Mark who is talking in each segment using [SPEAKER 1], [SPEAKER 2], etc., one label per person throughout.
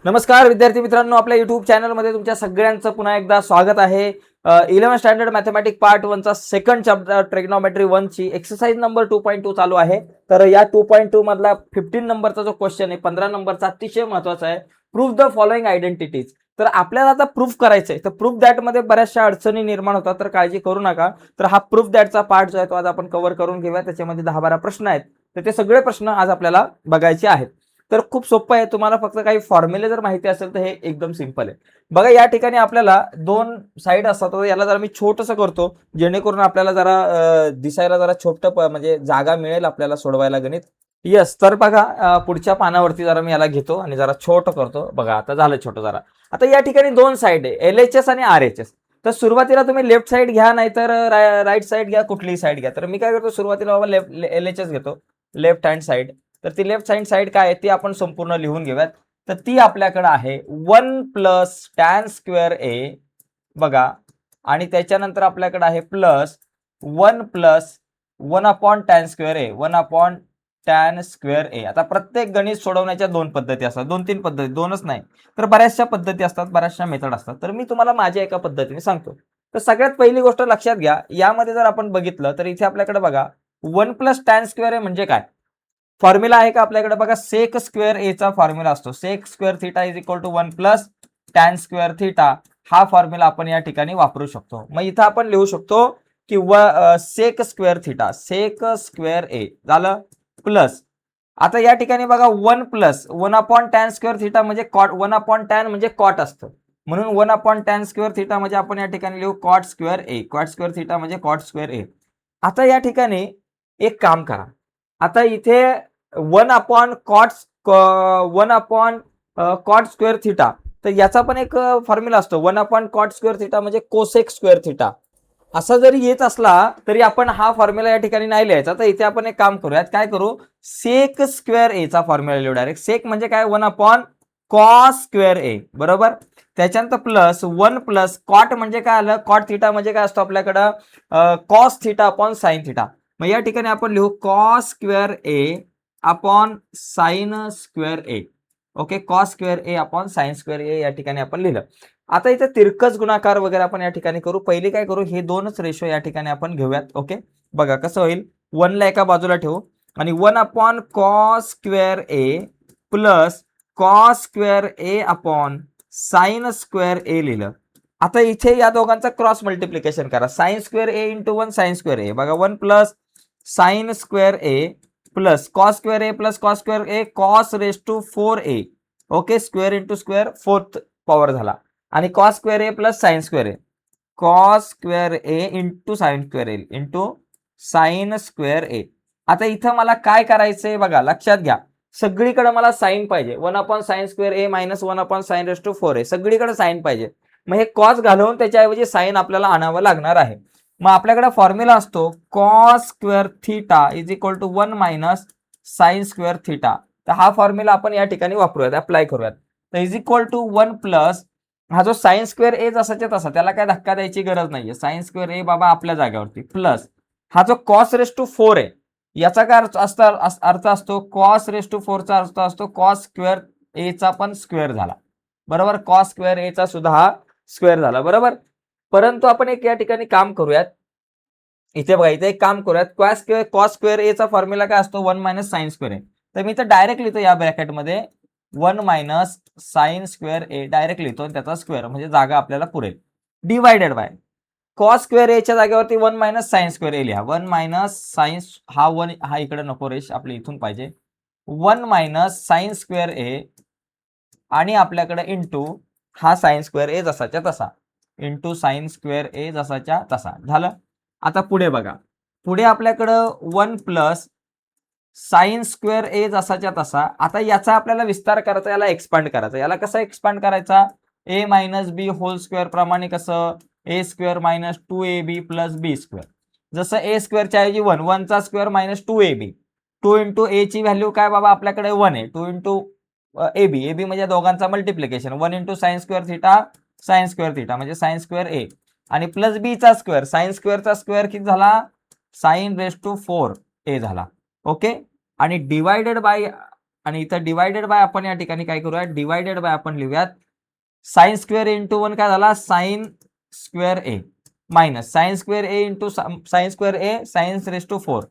[SPEAKER 1] नमस्कार विद्यार्थी मित्रांनो, आपल्या युट्यूब चॅनलमध्ये तुमच्या सगळ्यांचं पुन्हा एकदा स्वागत आहे. 11th स्टँडर्ड मॅथमॅटिक्स पार्ट 1 चा सेकंड चॅप्टर ट्रिग्नोमेट्री 1 ची एक्सरसाइज नंबर 2.2 चालू आहे. तर या 2.2 मधला 15 नंबरचा जो क्वेश्चन आहे, 15 नंबरचा अतिशय महत्त्वाचा आहे. Proof the following identities. तर आपल्याला आता प्रूफ करायचं आहे. तर प्रूफ दॅट मध्ये बऱ्याचशा अडचणी निर्माण होतात, तर काळजी करू नका. तर हा प्रूफ दॅटचा पार्ट जो आहे तो आज आपण कव्हर करून घेऊया. त्याच्यामध्ये 10-12 प्रश्न आहेत. तर ते सगळे प्रश्न आज आपल्याला बघायचे आहेत. तर खूप सोपं आहे. तुम्हाला फक्त काही फॉर्म्युले जर माहिती असेल तर हे एकदम सिंपल आहे. बघा, या ठिकाणी आपल्याला दोन साइड असतात. तर याला जरा मी छोटंसं करतो, जेणेकरून आपल्याला जरा दिसायला जरा छोटं म्हणजे जागा मिळेल आपल्याला सोडवायला गणित. येस, तर बघा, पुढच्या पानावरती जरा मी याला घेतो आणि जरा छोटं करतो. बघा, आता झालं छोटं जरा. आता या ठिकाणी दोन साइड आहे, LHS आणि RHS. तर सुरुवातीला तुम्ही लेफ्ट साइड घ्या, नाहीतर राईट साइड घ्या, कुठलीही साइड घ्या. तर मी काय करतो, सुरुवातीला बाबा LHS घेतो, लेफ्ट हँड साइड. तर ती लेफ्ट हँड साइड काय आहे ती आपण संपूर्ण लिहून घेऊयात. तर ती आपल्याकडे आहे 1 प्लस टॅन स्क्वेअर ए, बघा, आणि त्याच्यानंतर आपल्याकडे आहे plus 1 plus 1 upon tan square ए, 1 अपॉन टॅन स्क्वेअर ए. आता प्रत्येक गणित सोडवण्याच्या दोन पद्धती असतात, 2-3 पद्धती, दोनच नाही तर बऱ्याचशा पद्धती असतात, बऱ्याचशा मेथड असतात. तर मी तुम्हाला माझ्या एका पद्धतीने सांगतो. तर सगळ्यात पहिली गोष्ट लक्षात घ्या, यामध्ये जर आपण बघितलं तर इथे आपल्याकडे बघा 1 प्लस टॅन स्क्वेअर ए म्हणजे काय फॉर्म्युला आहे का आपल्याकडे. बघा, सेक स्क्वेअर ए चा फॉर्म्युला असतो, sec square theta is equal to 1 plus tan square theta. हा फॉर्म्युला आपण या ठिकाणी वापरू शकतो. मग इथं आपण लिहू शकतो की sec square theta, sec square ए झालं प्लस. आता या ठिकाणी बघा 1 plus 1 upon tan square theta म्हणजे कॉट, 1 अपॉन टॅन म्हणजे कॉट असतं, म्हणून 1 अपॉन टॅन स्क्वेअर थीटा म्हणजे आपण या ठिकाणी लिहू cot square A, cot square theta म्हणजे कॉट स्क्वेअर ए. आता या ठिकाणी एक काम करा, आता इथे 1 upon cot 1 upon cot square theta, तर याचा पण एक फॉर्म्युला असतो, 1 अपॉन कॉट स्क्वेअर थीटा म्हणजे कोसेक स्क्वेअर थीटा. असा जरी येत असला तरी आपण हा फॉर्म्युला या ठिकाणी नाही लिहायचा. तर इथे आपण एक काम करूयात, काय करू, सेक स्क्वेअर ए चा फॉर्म्युला लिहू डायरेक्ट. सेक म्हणजे काय, 1 अपॉन कॉस स्क्वेअर ए, बरोबर. त्याच्यानंतर प्लस 1 प्लस कॉट म्हणजे काय आलं, कॉट थीटा म्हणजे काय असतो आपल्याकडं, cos theta upon sine theta. मग या ठिकाणी आपण लिहू कॉस स्क्वेअर ए अपॉन साइन स्क्वेअर ए. ओके, कॉस स्क्वेअर ए अपॉन साइन स्क्वेअर ए या ठिकाणी आपण लिहिलं. आता इथे तिरकस गुणाकार वगैरे आपण या ठिकाणी करू. पहिले काय करू, हे दोनच रेशो या ठिकाणी आपण घेऊयात. ओके, बघा कसं होईल, 1 ला एका बाजूला ठेवू आणि 1 upon cos square A plus cos square A upon sine square A लिहिलं. आता इथे या दोघांचा क्रॉस मल्टिप्लिकेशन करा, sine square A into 1 sine square A. बघा, 1 plus sine square A plus cos square A plus cos square A, cos raise to 4a. Okay, square into square, fourth power झाला. आणि cos square A plus sine square A, cos square A into sine square A into sine square ए. आता इथं मला काय करायचंय बघा, लक्षात घ्या, सगळीकडे मला साइन पाहिजे. 1 upon sine square A minus 1 upon sine raise to 4a, सगळीकडे साइन पाहिजे. मग हे कॉस घालवून त्याच्याऐवजी साइन आपल्याला आणावं लागणार आहे. मग आपल्याकडे फॉर्म्युला असतो cos square theta is equal to 1 minus sine square theta. तर हा फॉर्म्युला आपण या ठिकाणी वापरूयात, अप्लाय करूयात. तर इज इक्वल टू 1 प्लस हा जो साइन स्क्वेअर ए जसाच्या तसा, त्याला काय धक्का द्यायची गरज नाहीये, साइन स्क्वेअर ए बाबा आपल्या जागेवरती, प्लस हा जो कॉस रेस टू 4 आहे याचा काय अर्थ असतो, कॉस रेस टू 4 चा अर्थ असतो कॉस स्क्वेअर ए चा पण स्क्वेअर झाला, बरोबर. कॉस स्क्वेअर ए चा सुद्धा हा स्क्वेअर झाला, बरोबर. परंतु आपण एक या ठिकाणी काम करूयात, इथे बघा, इथे एक काम करूयात, कॉस स्क्वेअर ए चा फॉर्म्युला काय असतो, 1 मायनस साइन स्क्वेअर ए. तर मी इथे डायरेक्ट लिहितो या ब्रॅकेटमध्ये 1 मायनस साइन स्क्वेअर ए डायरेक्ट लिहितो आणि त्याचा स्क्वेअर म्हणजे जागा आपल्याला पुरेल, डिवायडेड बाय कॉस स्क्वेअर ए च्या जागेवरती 1 मायनस साइन स्क्वेअर ए लिहा. 1 मायनस साइन, हा 1 हा इकडे नको, रेश आपली इथून पाहिजे, 1 मायनस साइन स्क्वेअर ए आणि आपल्याकडे इंटू हा साइन स्क्वेअर ए जसाच्या तसा, इंटू साइन स्क्वेअर ए जसाच्या तसा झालं. आता पुढे बघा, पुढे आपल्याकडं 1 प्लस साइन स्क्वेअर ए जसाच्या तसा. आता याचा आपल्याला विस्तार करायचा, याला एक्सपांड करायचा. याला कसं एक्सपांड करायचा, ए मायनस बी होल स्क्वेअर प्रमाणे, कसं, ए square minus 2ab plus B square. जसं ए स्क्वेअरच्या ऐवजी 1 चा square minus 2ab, 2 into A ची व्हॅल्यू काय बाबा आपल्याकडे 1 आहे, 2 इंटू ए बी म्हणजे दोघांचा multiplication, 1 into sine square theta म्हणजे साइन स्क्वेअर ए, आणि प्लस बी चा स्क्वेअर, साइन स्क्वेअरचा स्क्वेअर किती झाला, साइन रेस टू 4a झाला. ओके, आणि डिवायडेड बाय आणि इथं डिवायडेड बाय आपण या ठिकाणी काय करूया, डिवायडेड बाय आपण लिहूयात साइन स्क्वेअर इंटू 1 काय झाला, sine square A minus sine square A into sine square A sine raise to 4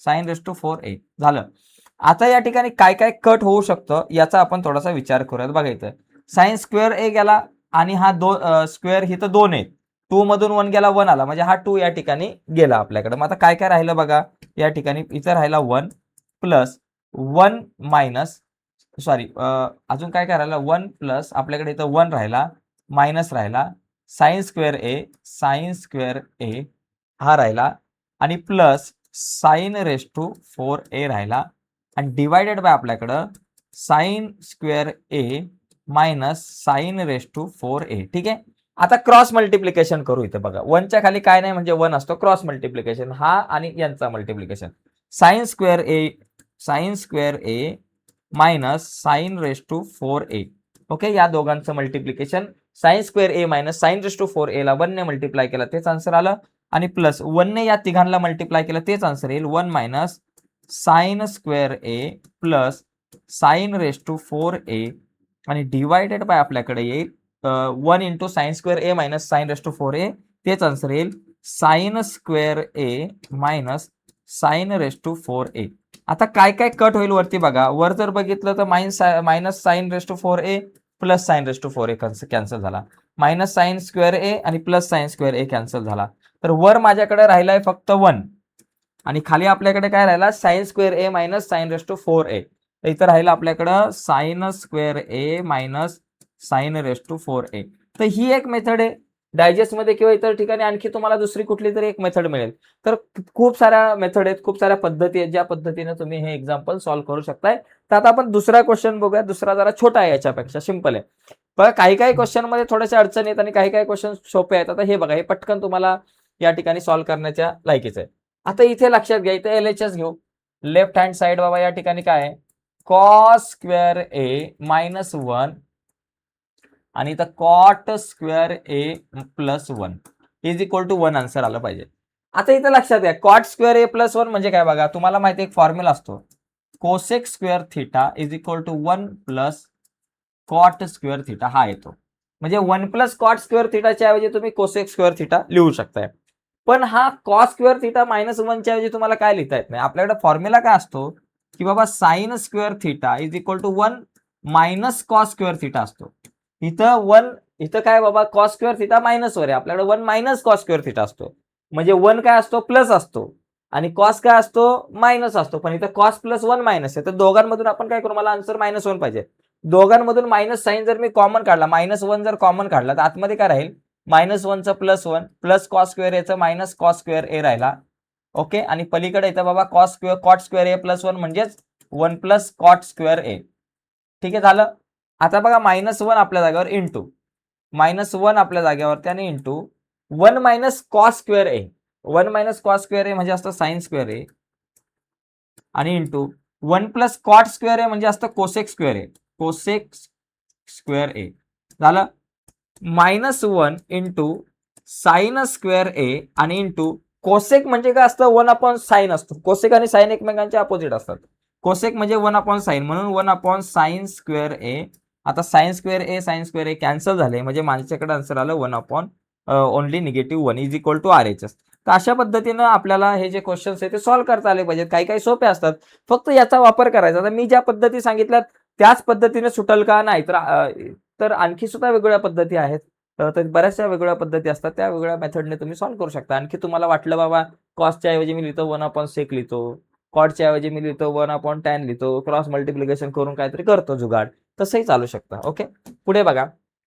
[SPEAKER 1] sine raise to 4a झालं. आता या ठिकाणी काय काय कट होऊ शकतं याचा आपण थोडासा विचार करूयात. बघा इथं साइन स्क्वेअर ए गेला आणि हा स्क्वेअर ही तर 2 आहे, 2 मधून 1 गेला 1 आला, म्हणजे हा 2 या ठिकाणी गेला आपल्याकडे. मग आता काय काय राहिलं बघा, या ठिकाणी इथं राहिला 1 प्लस 1 मायनस सॉरी अजून काय काय राहिलं 1 प्लस आपल्याकडे इथं 1 राहिला मायनस राहिला साइन स्क्वेअर ए हा राहिला आणि plus sine raise to 4a राहिला आणि डिवायडेड बाय आपल्याकडं sine square A minus sine raise to 4a. ठीक आहे. आता क्रॉस मल्टिप्लिकेशन करू. इथे बघा 1 च्या खाली काय नाही म्हणजे 1 असतो. क्रॉस मल्टिप्लिकेशन हा आणि यांचा multiplication sine square A minus sine raise to 4a. Okay, या दोघांचं multiplication sine square A minus sine raise to 4a ला 1 ने मल्टिप्लाय केला तेच आन्सर आलं आणि प्लस 1 ने या तिघांना मल्टिप्लाय केलं तेच आन्सर येईल 1 minus sine square A plus sine raise to 4a आणि डिवायडेड बाय आपल्याकडे येईल 1 into sine square A minus sine raise to 4a तेच आन्सर येईल sine square A minus sine raise to 4a. आता काय काय कट होईल वरती बघा, वर जर बघितलं तर minus sine raise to 4a plus sine raise to 4a cancel झाला, मायनस साइन स्क्वेअर ए आणि plus sine square A cancel झाला. तर वर माझ्याकडे राहिलाय फक्त 1 आणि खाली आपल्याकडे काय राहिला sine square A minus sine raise to 4a. तर इथं राहिलं आपल्याकडं sine square A minus sine raise to 4a. तर ही एक मेथड आहे डायजेस्ट मध्ये किंवा इतर ठिकाणी. आणखी तुम्हाला दुसरी कुठली तरी एक मेथड मिळेल. तर खूप साऱ्या मेथड आहेत, खूप साऱ्या पद्धती आहेत ज्या पद्धतीने तुम्ही हे एक्झाम्पल सॉल्व्ह करू शकताय. तर आता आपण दुसरा क्वेश्चन बघूया. दुसरा जरा छोटा आहे, याच्यापेक्षा सिंपल आहे. पण काही काही क्वेश्चन मध्ये थोड्याशा अडचणी आहेत आणि काही काही क्वेश्चन सोपे आहेत. आता हे बघा, हे पटकन तुम्हाला या ठिकाणी सॉल्व्ह करण्याच्या लायकीचं आहे. आता इथे लक्षात घ्या, इथे LHS घेऊ. लेफ्ट हँड साइड बाबा या ठिकाणी काय आहे, कॉस स्क्वेअर ए मायनस 1 आणि इथं cot square A plus 1 is equal to 1 answer आलं पाहिजे. आता इथं लक्षात घ्या, कॉट स्क्वेअर ए प्लस 1 म्हणजे काय बघा, तुम्हाला माहिती एक फॉर्म्युला असतो, cosec square theta is equal to 1 plus cot square theta हा येतो. म्हणजे 1 प्लस कॉट स्क्वेअर थिटाच्या ऐवजी तुम्ही कोसेक स्क्वेअर थिटा लिहू शकताय. पण हा कॉस स्क्वेअर थिटा मायनस 1 च्या ऐवजी तुम्हाला काय लिहिता येत नाही. आपल्याकडे फॉर्म्युला काय असतो की बाबा sine square theta is equal to 1 minus cos square theta असतो. इथं काय बाबा, कॉस स्क्वेअर थिटा मायनस वर आहे, आपल्याकडे 1 मायनस कॉस स्क्वेअर थिटा असतो. म्हणजे 1 काय असतो, प्लस असतो आणि कॉस काय असतो, मायनस असतो. पण इथं कॉस प्लस 1 मायनस आहे, तर दोघांमधून आपण काय करू, मला आन्सर -1 पाहिजे. दोघांमधून मायनस साइन जर मी कॉमन काढला, -1 जर कॉमन काढला तर आतमध्ये काय राहील, -1 चं +1 प्लस कॉस स्क्वेअर एचं मायनस कॉस स्क्वेअर ए राहिला. ओके, आणि पलीकडे येतं बाबा कॉट स्क्वेअर ए प्लस 1 म्हणजेच 1 प्लस कॉट स्क्वेअर ए. ठीक आहे, झालं. आता बघा -1 आपल्या जागेवर इंटू -1 आपल्या जागेवरती आणि इंटू 1 मायनस कॉस स्क्वेअर ए. 1 मायनस कॉस स्क्वेअर ए म्हणजे असतं साइन स्क्वेअर ए आणि इंटू 1 प्लस कॉट स्क्वेअर ए म्हणजे असतं कोसेक स्क्वेअर ए. कोसेक स्क्वेअर ए झालं. -1 इंटू साइन स्क्वेअर ए आणि इंटू कोसेक म्हणजे काय असतं, 1 अपॉन साइन असतो. कोसेक आणि साइन एकमेकांचे अपोजिट असतात. कोसेक म्हणजे 1 अपॉन साइन, म्हणून 1 अपॉन साइन स्क्वेअर ए. आता साइन स्क्वेअर ए कॅन्सल झाले, म्हणजे माझ्याकडे आन्सर आलं 1 upon only -1 is equal to RHS. तर अशा पद्धतीनं आपल्याला हे जे क्वेश्चन्स आहेत ते सॉल्व्ह करता आले पाहिजेत. काही काही सोपे असतात, फक्त याचा वापर करायचा. आता मी ज्या पद्धती सांगितल्यात त्याच पद्धतीने सुटल का, नाही तर आणखी सुद्धा वेगवेगळ्या पद्धती आहेत. तर बऱ्याचशा वेगवेगळ्या पद्धती असतात, त्या वेगळ्या मेथडने तुम्ही सॉल्व्ह करू शकता. आणखी तुम्हाला वाटलं बाबा कॉसच्या ऐवजी मी लिहितो 1 अपॉन सेक लिहितो, कॉटच्या ऐवजी मी लिहितो 1 अपॉन टॅन लिहितो, क्रॉस मल्टिप्लिकेशन करून काहीतरी करतो जुगाड, तसंही चालू शकतं. ओके, पुढे बघा.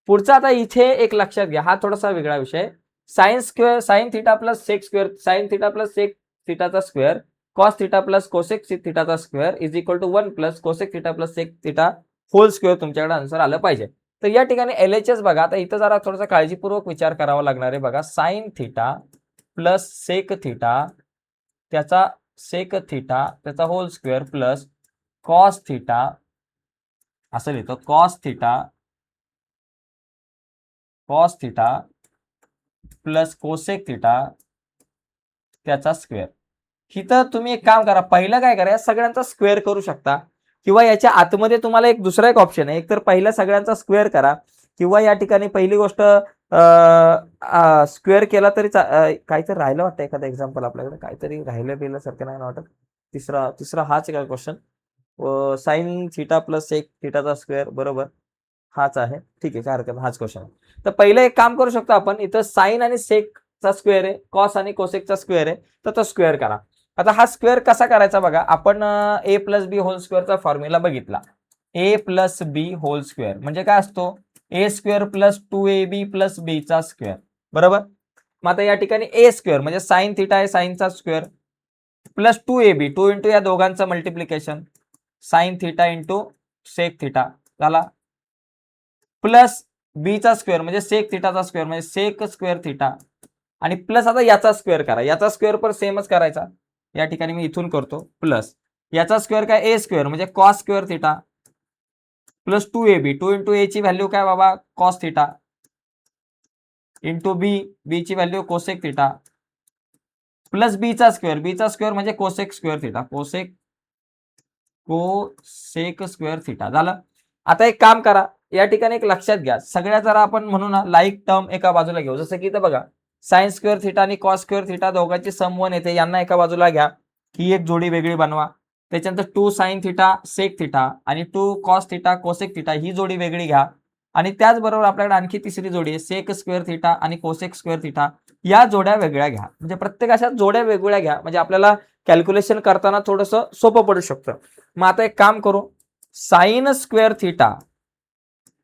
[SPEAKER 1] पुढचा आता इथे एक लक्षात घ्या, हा थोडासा वेगळा विषय. Sine theta plus sec square, sine theta plus sec थिटाचा square, cos theta plus cosec थिटाचा square is equal to 1 plus cosec theta plus sec theta whole square तुमच्याकडे आन्सर आलं पाहिजे. तर या ठिकाणी LHS बघा, आता इथं जरा थोडासा काळजीपूर्वक विचार करावा लागणार आहे. बघा, sine theta plus sec theta त्याचा whole square plus cos theta असं लिहितो, cos theta plus cosec theta त्याचा स्क्वेअर. इथं तुम्ही एक काम करा, पहिलं काय करा, या सगळ्यांचा स्क्वेअर करू शकता. किंवा याच्या आतमध्ये तुम्हाला एक दुसरा एक ऑप्शन आहे, एक तर पहिल्या सगळ्यांचा स्क्वेअर करा, किंवा या ठिकाणी पहिली गोष्ट स्क्वेअर केला तरी काहीतरी राहिलं वाटतं, एखादा एक्झाम्पल आपल्याकडे काहीतरी राहिलं गेल्यासारखं नाही वाटत. तिसरा हाच आहे का question, sine theta plus sec थिटाचा स्क्वेअर, बरोबर हाच आहे. ठीक आहे, काय हरकत, हाच क्वेश्चन आहे. तर पहिलं एक काम करू शकतो आपण, इथं साइन आणि सेकचा स्क्वेअर आहे, कॉस आणि कोसेकचा स्क्वेअर आहे, तर तो स्क्वेअर करा. आता हा स्क्वेअर कसा करायचा बघा, आपण ए प्लस बी होल स्क्वेअरचा फॉर्म्युला बघितला. A plus B whole square म्हणजे काय असतो, A square plus 2ab plus B चा स्क्वेअर, बरोबर. मग आता या ठिकाणी ए स्क्वेअर म्हणजे साइन थिटा आहे, साइनचा स्क्वेअर, प्लस 2ab 2 इंटू या दोघांचं multiplication, sine theta into sec theta झाला, प्लस बी चा स्क्वेअर म्हणजे सेक थिटाचा स्क्वेअर म्हणजे सेक स्क्वेअर थिटा, आणि प्लस आता याचा स्क्वेअर करा, याचा स्क्वेअर पण सेमच करायचा, या ठिकाणी मी इथून करतो, प्लस याचा स्क्वेअर काय ए स्क्वेअर म्हणजे cos square theta, plus 2ab 2 into A ची व्हॅल्यू काय बाबा कॉस थिटा, इंटू बी ची value cosec theta, plus B चा स्क्वेअर म्हणजे cosec square theta, cosec square theta झालं. आता एक काम करा, या ठिकाणी एक लक्षात घ्या, सगळ्या जरा आपण म्हणू ना लाईक टर्म एका बाजूला घेऊ, जसं की इथं बघा साइन स्क्वेअर थिटा आणि कॉस स्क्वेअर थिटा दोघांची सम 1 येते, यांना एका बाजूला घ्या, ही एक जोडी वेगळी बनवा. त्याच्यानंतर 2 साइन थिटा सेक थिटा आणि 2 कॉस थिटा कोसेक थिटा ही जोडी वेगळी घ्या. आणि त्याचबरोबर आपल्याकडे आणखी तिसरी जोडी आहे सेक स्क्वेअर थिटा आणि कोसेक स्क्वेअर थिटा, या जोड्या वेगळ्या घ्या. म्हणजे प्रत्येक अशा जोड्या वेगवेगळ्या घ्या, म्हणजे आपल्याला कॅल्क्युलेशन करताना थोडंसं सोपं पडू शकतं. मग आता एक काम करू, sign square theta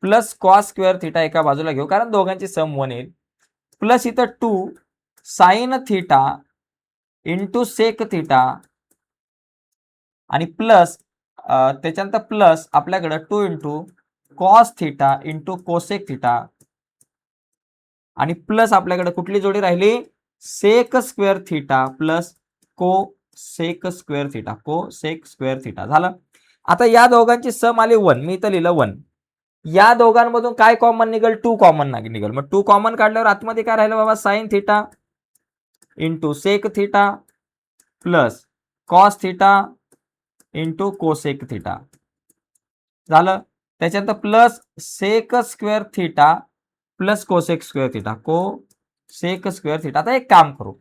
[SPEAKER 1] plus cos square theta एका बाजूला घेऊ, कारण दोघांची सम 1 येईल, प्लस इथं 2 sine theta into sec theta आणि प्लस त्याच्यानंतर प्लस आपल्याकडे 2 into cos theta into cosec theta आणि प्लस आपल्याकडे कुठली जोडी राहिली, sec square theta plus cosec square theta झालं. आता या दोघांची सम आली 1, मी इथं लिहिलं 1, या दोघांमधून काय कॉमन निघेल, 2 कॉमन निघेल. मग 2 कॉमन काढल्यावर आतमध्ये काय राहिलं बाबा, sine theta into sec theta plus cos theta into cosec theta झालं. त्याच्यानंतर plus sec square theta plus cosec square theta. आता एक काम करू,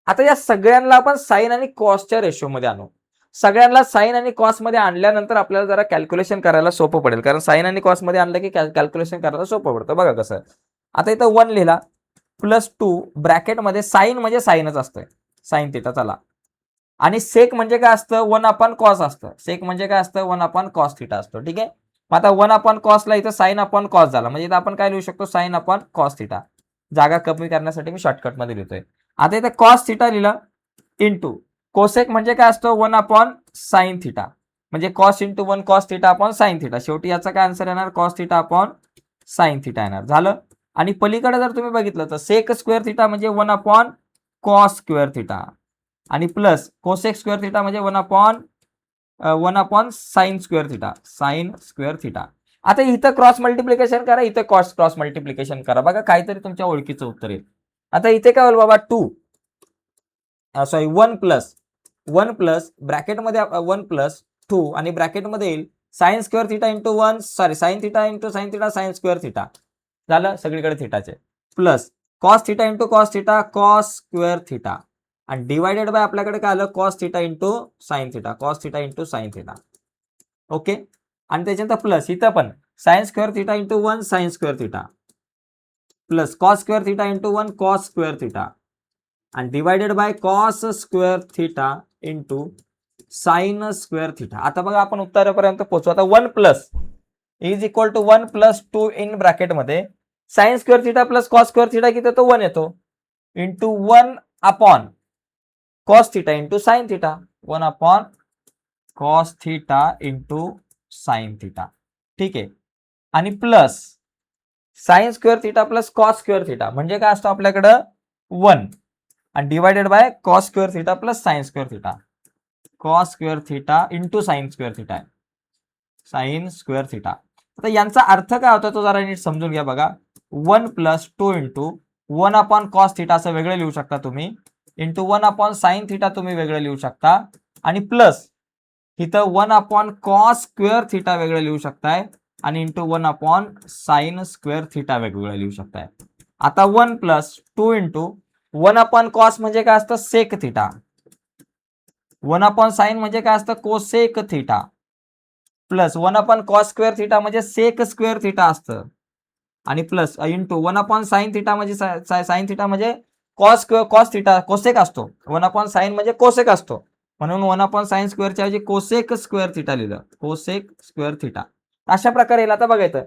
[SPEAKER 1] आता या सगळ्यांना आपण साइन आणि कॉसच्या रेशोमध्ये आणू. सगळ्यांना साइन आणि कॉस मध्ये आणल्यानंतर आपल्याला जरा कॅल्क्युलेशन करायला सोपं पडेल, कारण साइन आणि कॉस मध्ये आणलं की कॅल्क्युलेशन करायला सोपं पडतं. बघा कसं, आता इथं 1 लिहिला, प्लस 2 ब्रॅकेटमध्ये साइन म्हणजे साइनच असतंय, साइन थिटा चला, आणि सेक म्हणजे काय असतं 1 अपॉन कॉस असतं, सेक म्हणजे काय असतं 1 अपॉन कॉस थिटा असतो. ठीक आहे, मग आता 1 अपॉन कॉसला इथं साइन अपॉन कॉस झाला, म्हणजे इथं आपण काय लिहू शकतो, साइन अपॉन कॉस थिटा. जागा कमी करण्यासाठी मी शॉर्टकटमध्ये लिहितोय. आता इथं कॉस थिटा लिहिलं, इंटू कोसेक म्हणजे काय असतो 1 अपॉन साइन थिटा, म्हणजे cos into 1 cos theta upon sine theta. शेवटी याचा काय आन्सर येणार, cos theta upon sine theta येणार. झालं. आणि पलीकडे जर तुम्ही बघितलं तर सेक स्क्वेअर थिटा म्हणजे 1 अपॉन कॉस स्क्वेअर थिटा आणि प्लस कोसेक स्क्वेअर थिटा म्हणजे 1 अपॉन साइन स्क्वेअर थिटा. आता इथं क्रॉस मल्टिप्लिकेशन करा, इथं क्रॉस मल्टिप्लिकेशन करा, बघा काहीतरी तुमच्या ओळखीचं उत्तर येईल. आता इथे काय होईल बाबा 1 प्लस ब्रॅकेटमध्ये 1 प्लस 2 आणि ब्रॅकेटमध्ये येईल sine square theta into 1 sine theta into sine theta sine square theta झालं, सगळीकडे थिटाचे, plus cos theta into cos theta cos square theta आणि डिवायडेड बाय आपल्याकडे काय आलं cos theta into sine theta. Okay, आणि त्याच्यानंतर प्लस इथं पण sine square theta into 1 sine square theta plus cos square theta into 1 cos square theta आणि divided by cos square theta into sine square theta. आता बघा आपण उत्तरापर्यंत पोहोचू. आता 1 plus is equal to 1 plus 2 in ब्रॅकेटमध्ये sine square theta plus cos square theta किती येतो 1 येतो, into 1 upon cos theta into sine theta, 1 upon cos theta into sine theta. ठीक आहे, आणि plus sine square theta plus cos square theta म्हणजे काय असतो आपल्याकडं 1 आणि divided by cos square theta plus sine square theta, cos square theta into sine square theta. आता यांचा अर्थ काय होता तो जरा नीट समजून घ्या. बघा 1 plus 2 into 1 upon cos theta असं वेगळं लिहू शकता तुम्ही, इंटू 1 अपॉन साइन थिटा तुम्ही वेगळं लिहू शकता, आणि प्लस इथं 1/cos स्क्वेअर थिटा वेगळं लिहू शकताय आणि इंटू 1/sin स्क्वेअर थिटा वेगवेगळं लिहू शकताय. आता 1 प्लस 2 इंटू 1/cos म्हणजे काय असतं सेक थिटा, 1/sin म्हणजे काय असतं cosec theta, plus 1/cos square theta म्हणजे सेक स्क्वेअर थिटा असतं आणि प्लस इंटू 1/sin थिटा म्हणजे साइन थिटा म्हणजे कॉस थिटा कोसेक असतो, 1/sin म्हणजे कोसेक असतो म्हणून 1/sin स्क्वेअरच्या ऐवजी कोसेक स्क्वेअर थिटा लिहिलं, कोसेक स्क्वेअर थिटा. अशा प्रकारे येईल. आता बघायचं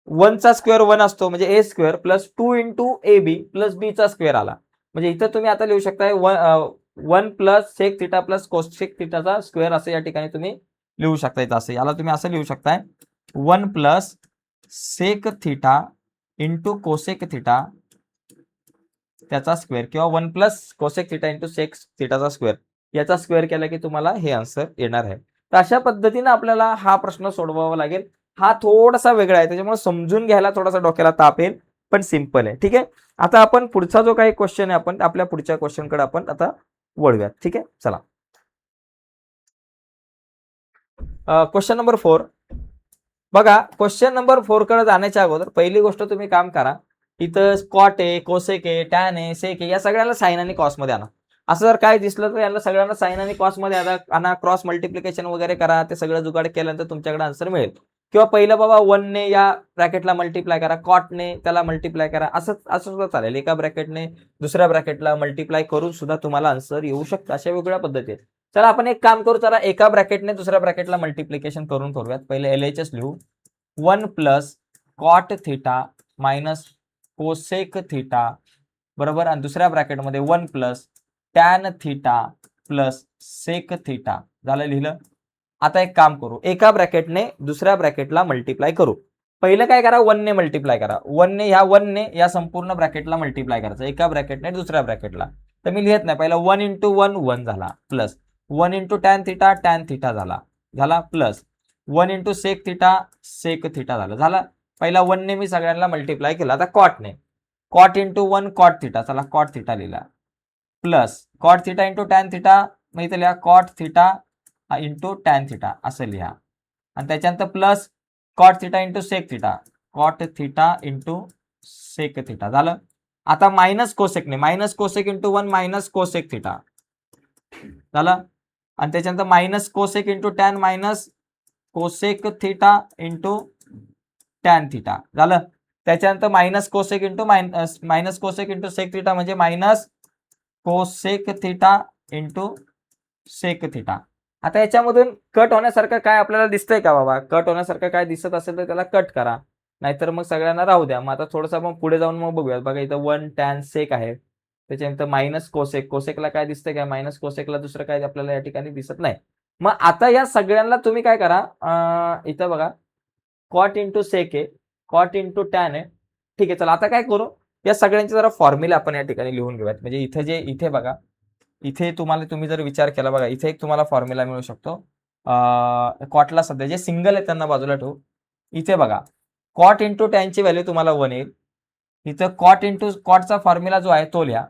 [SPEAKER 1] 1 चा स्क्वेअर 1 असतो म्हणजे A square plus 2 into A B plus B चा स्क्वेअर आला. म्हणजे इथं तुम्ही आता लिहू शकताय 1 plus sec theta plus cosec थिटाचा स्क्वेअर असं या ठिकाणी तुम्ही लिहू शकताय. असं याला तुम्ही असं लिहू शकताय 1 plus sec theta into cosec theta त्याचा स्क्वेअर किंवा 1 plus cosec theta into sec थिटाचा स्क्वेअर याचा स्क्वेअर केला की तुम्हाला हे आन्सर येणार आहे. तर अशा पद्धतीने आपल्याला हा प्रश्न सोडवावा लागेल. हा थोडासा वेगळा आहे त्याच्यामुळे समजून घ्यायला थोडासा डोक्याला ताप येईल पण सिंपल आहे. ठीक आहे. आता आपण पुढचा जो काही क्वेश्चन आहे आपण आपल्या पुढच्या क्वेश्चनकडे आपण आता वळूयात. ठीक आहे. चला क्वेश्चन नंबर 4 बघा. क्वेश्चन नंबर 4 कडे जाण्याच्या अगोदर पहिली गोष्ट तुम्ही काम करा. इथं कॉट आहे, कोसेक आहे, टॅन आहे, सेक आहे या सगळ्याला साइन आणि कॉस मध्ये आणा. असं जर काय दिसलं तर याला सगळ्यांना साइन आणि कॉस मध्ये आणा, क्रॉस मल्टिप्लिकेशन वगैरे करा. ते सगळं जुगाड केल्यानंतर तुमच्याकडे आन्सर मिळेल. किंवा पहिलं बाबा 1 ने या ब्रॅकेटला मल्टिप्लाय करा, कॉटने त्याला मल्टिप्लाय करा, असं सुद्धा चालेल. एका ब्रॅकेटने दुसऱ्या ब्रॅकेटला मल्टिप्लाय करून सुद्धा तुम्हाला आन्सर येऊ शकतं. अशा वेगवेगळ्या पद्धती आहेत. चला आपण एक काम करू. चला एका ब्रॅकेटने दुसऱ्या ब्रॅकेटला मल्टिप्लिकेशन करून करूयात. पहिले LHS लिहू 1 plus cot theta minus cosec theta बरोबर आणि दुसऱ्या ब्रॅकेटमध्ये 1 plus tan theta plus sec theta झालं लिहिलं. आता एक काम करू. एका ब्रॅकेटने दुसऱ्या ब्रॅकेटला मल्टिप्लाय करू. पहिलं काय करा 1 ने मल्टिप्लाय करा. 1 ने या संपूर्ण ब्रॅकेटला मल्टिप्लाय करायचं एका ब्रॅकेटने दुसऱ्या ब्रॅकेटला. तर मी लिहित नाही. पहिला 1 इंटू 1 1 झाला प्लस 1 इंटू टॅन थिटा झाला प्लस 1 इंटू सेक थिटा झाला. पहिला 1 ने मी सगळ्यांना मल्टिप्लाय केला. आता कॉटने कॉट इंटू 1 कॉट थिटा चला कॉट थिटा लिहिला plus cot theta into tan theta मग इथे लिहा cot theta into tan theta असं लिहा आणि त्याच्यानंतर plus cot theta into sec theta cot theta into sec theta झालं. आता minus cosec into 1 minus cosec theta झालं आणि त्याच्यानंतर minus cosec into tan minus cosec theta into tan theta झालं. त्याच्यानंतर minus cosec into sec theta म्हणजे minus cosec theta into sec theta. आता याच्यामधून कट होण्यासारखं काय आपल्याला दिसतंय का बाबा? कट होण्यासारखं काय दिसत असेल तर त्याला कट करा, नाहीतर मग सगळ्यांना राहू द्या. मग आता थोडंसं आपण पुढे जाऊन मग बघूया. बघा इथं 1 टॅन सेक आहे, त्याच्यानंतर मायनस कोसेकला काय दिसतंय काय? मायनस कोसेकला दुसरं काय आपल्याला या ठिकाणी दिसत नाही. मग आता या सगळ्यांना तुम्ही काय करा, इथं बघा कॉट इंटू सेक आहे, कॉट इंटू टॅन आहे. ठीक आहे. चला आता काय करू, या सगळ्यांचे जरा फॉर्म्युला आपण या ठिकाणी लिहून घेऊयात. म्हणजे इथे बघा, इथे तुम्ही जर विचार केला बघा, इथे एक तुम्हाला फॉर्म्युला मिळू शकतो. कॉटला सध्या जे सिंगल आहे त्यांना बाजूला ठेवू. इथे बघा कॉट इंटू टॅनची व्हॅल्यू तुम्हाला 1 येईल. इथं कॉट इंटू कॉटचा फॉर्म्युला जो आहे तो लिहा.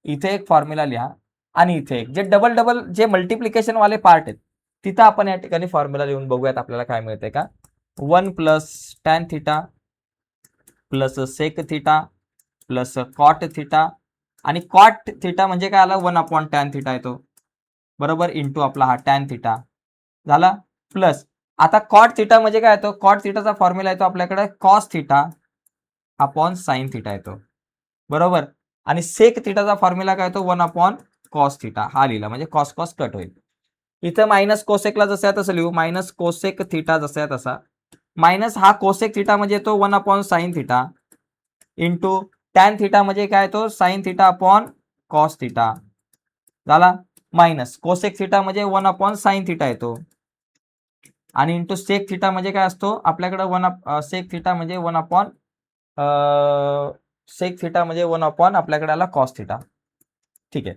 [SPEAKER 1] इथे एक फॉर्म्युला लिहा आणि इथे एक जे डबल जे मल्टिप्लिकेशन वाले पार्ट आहेत तिथं आपण या ठिकाणी फॉर्म्युला लिहून बघूयात आपल्याला काय मिळतंय का. 1 plus tan theta plus sec theta plus cot theta आणि कॉट थिटा म्हणजे काय आला 1 टॅन थिटा येतो बरोबर इंटू आपला हा टॅन थिटा झाला प्लस आता कॉट थिटा म्हणजे काय येतो, कॉट थिटाचा फॉर्म्युला येतो आपल्याकडे cos theta upon sine theta येतो बरोबर आणि सेक थिटाचा फॉर्म्युला काय येतो 1 कॉस थिटा. हा लिहिला म्हणजे कॉस कट होईल. इथं मायनस कोसेकला जसं आहे तसं लिहू, मायनस कोसेक थिटा जसं आहे तसा मायनस हा कोसेक थिटा म्हणजे येतो 1 sine theta into tan theta म्हणजे काय येतो sine theta upon cos theta झाला मायनस कोसेक थिटा म्हणजे 1 साइन थिटा येतो आणि इंटू सेक थिटा म्हणजे काय असतो आपल्याकडे सेक थिटा म्हणजे 1 आपल्याकडे आला कॉस थिटा. ठीक आहे.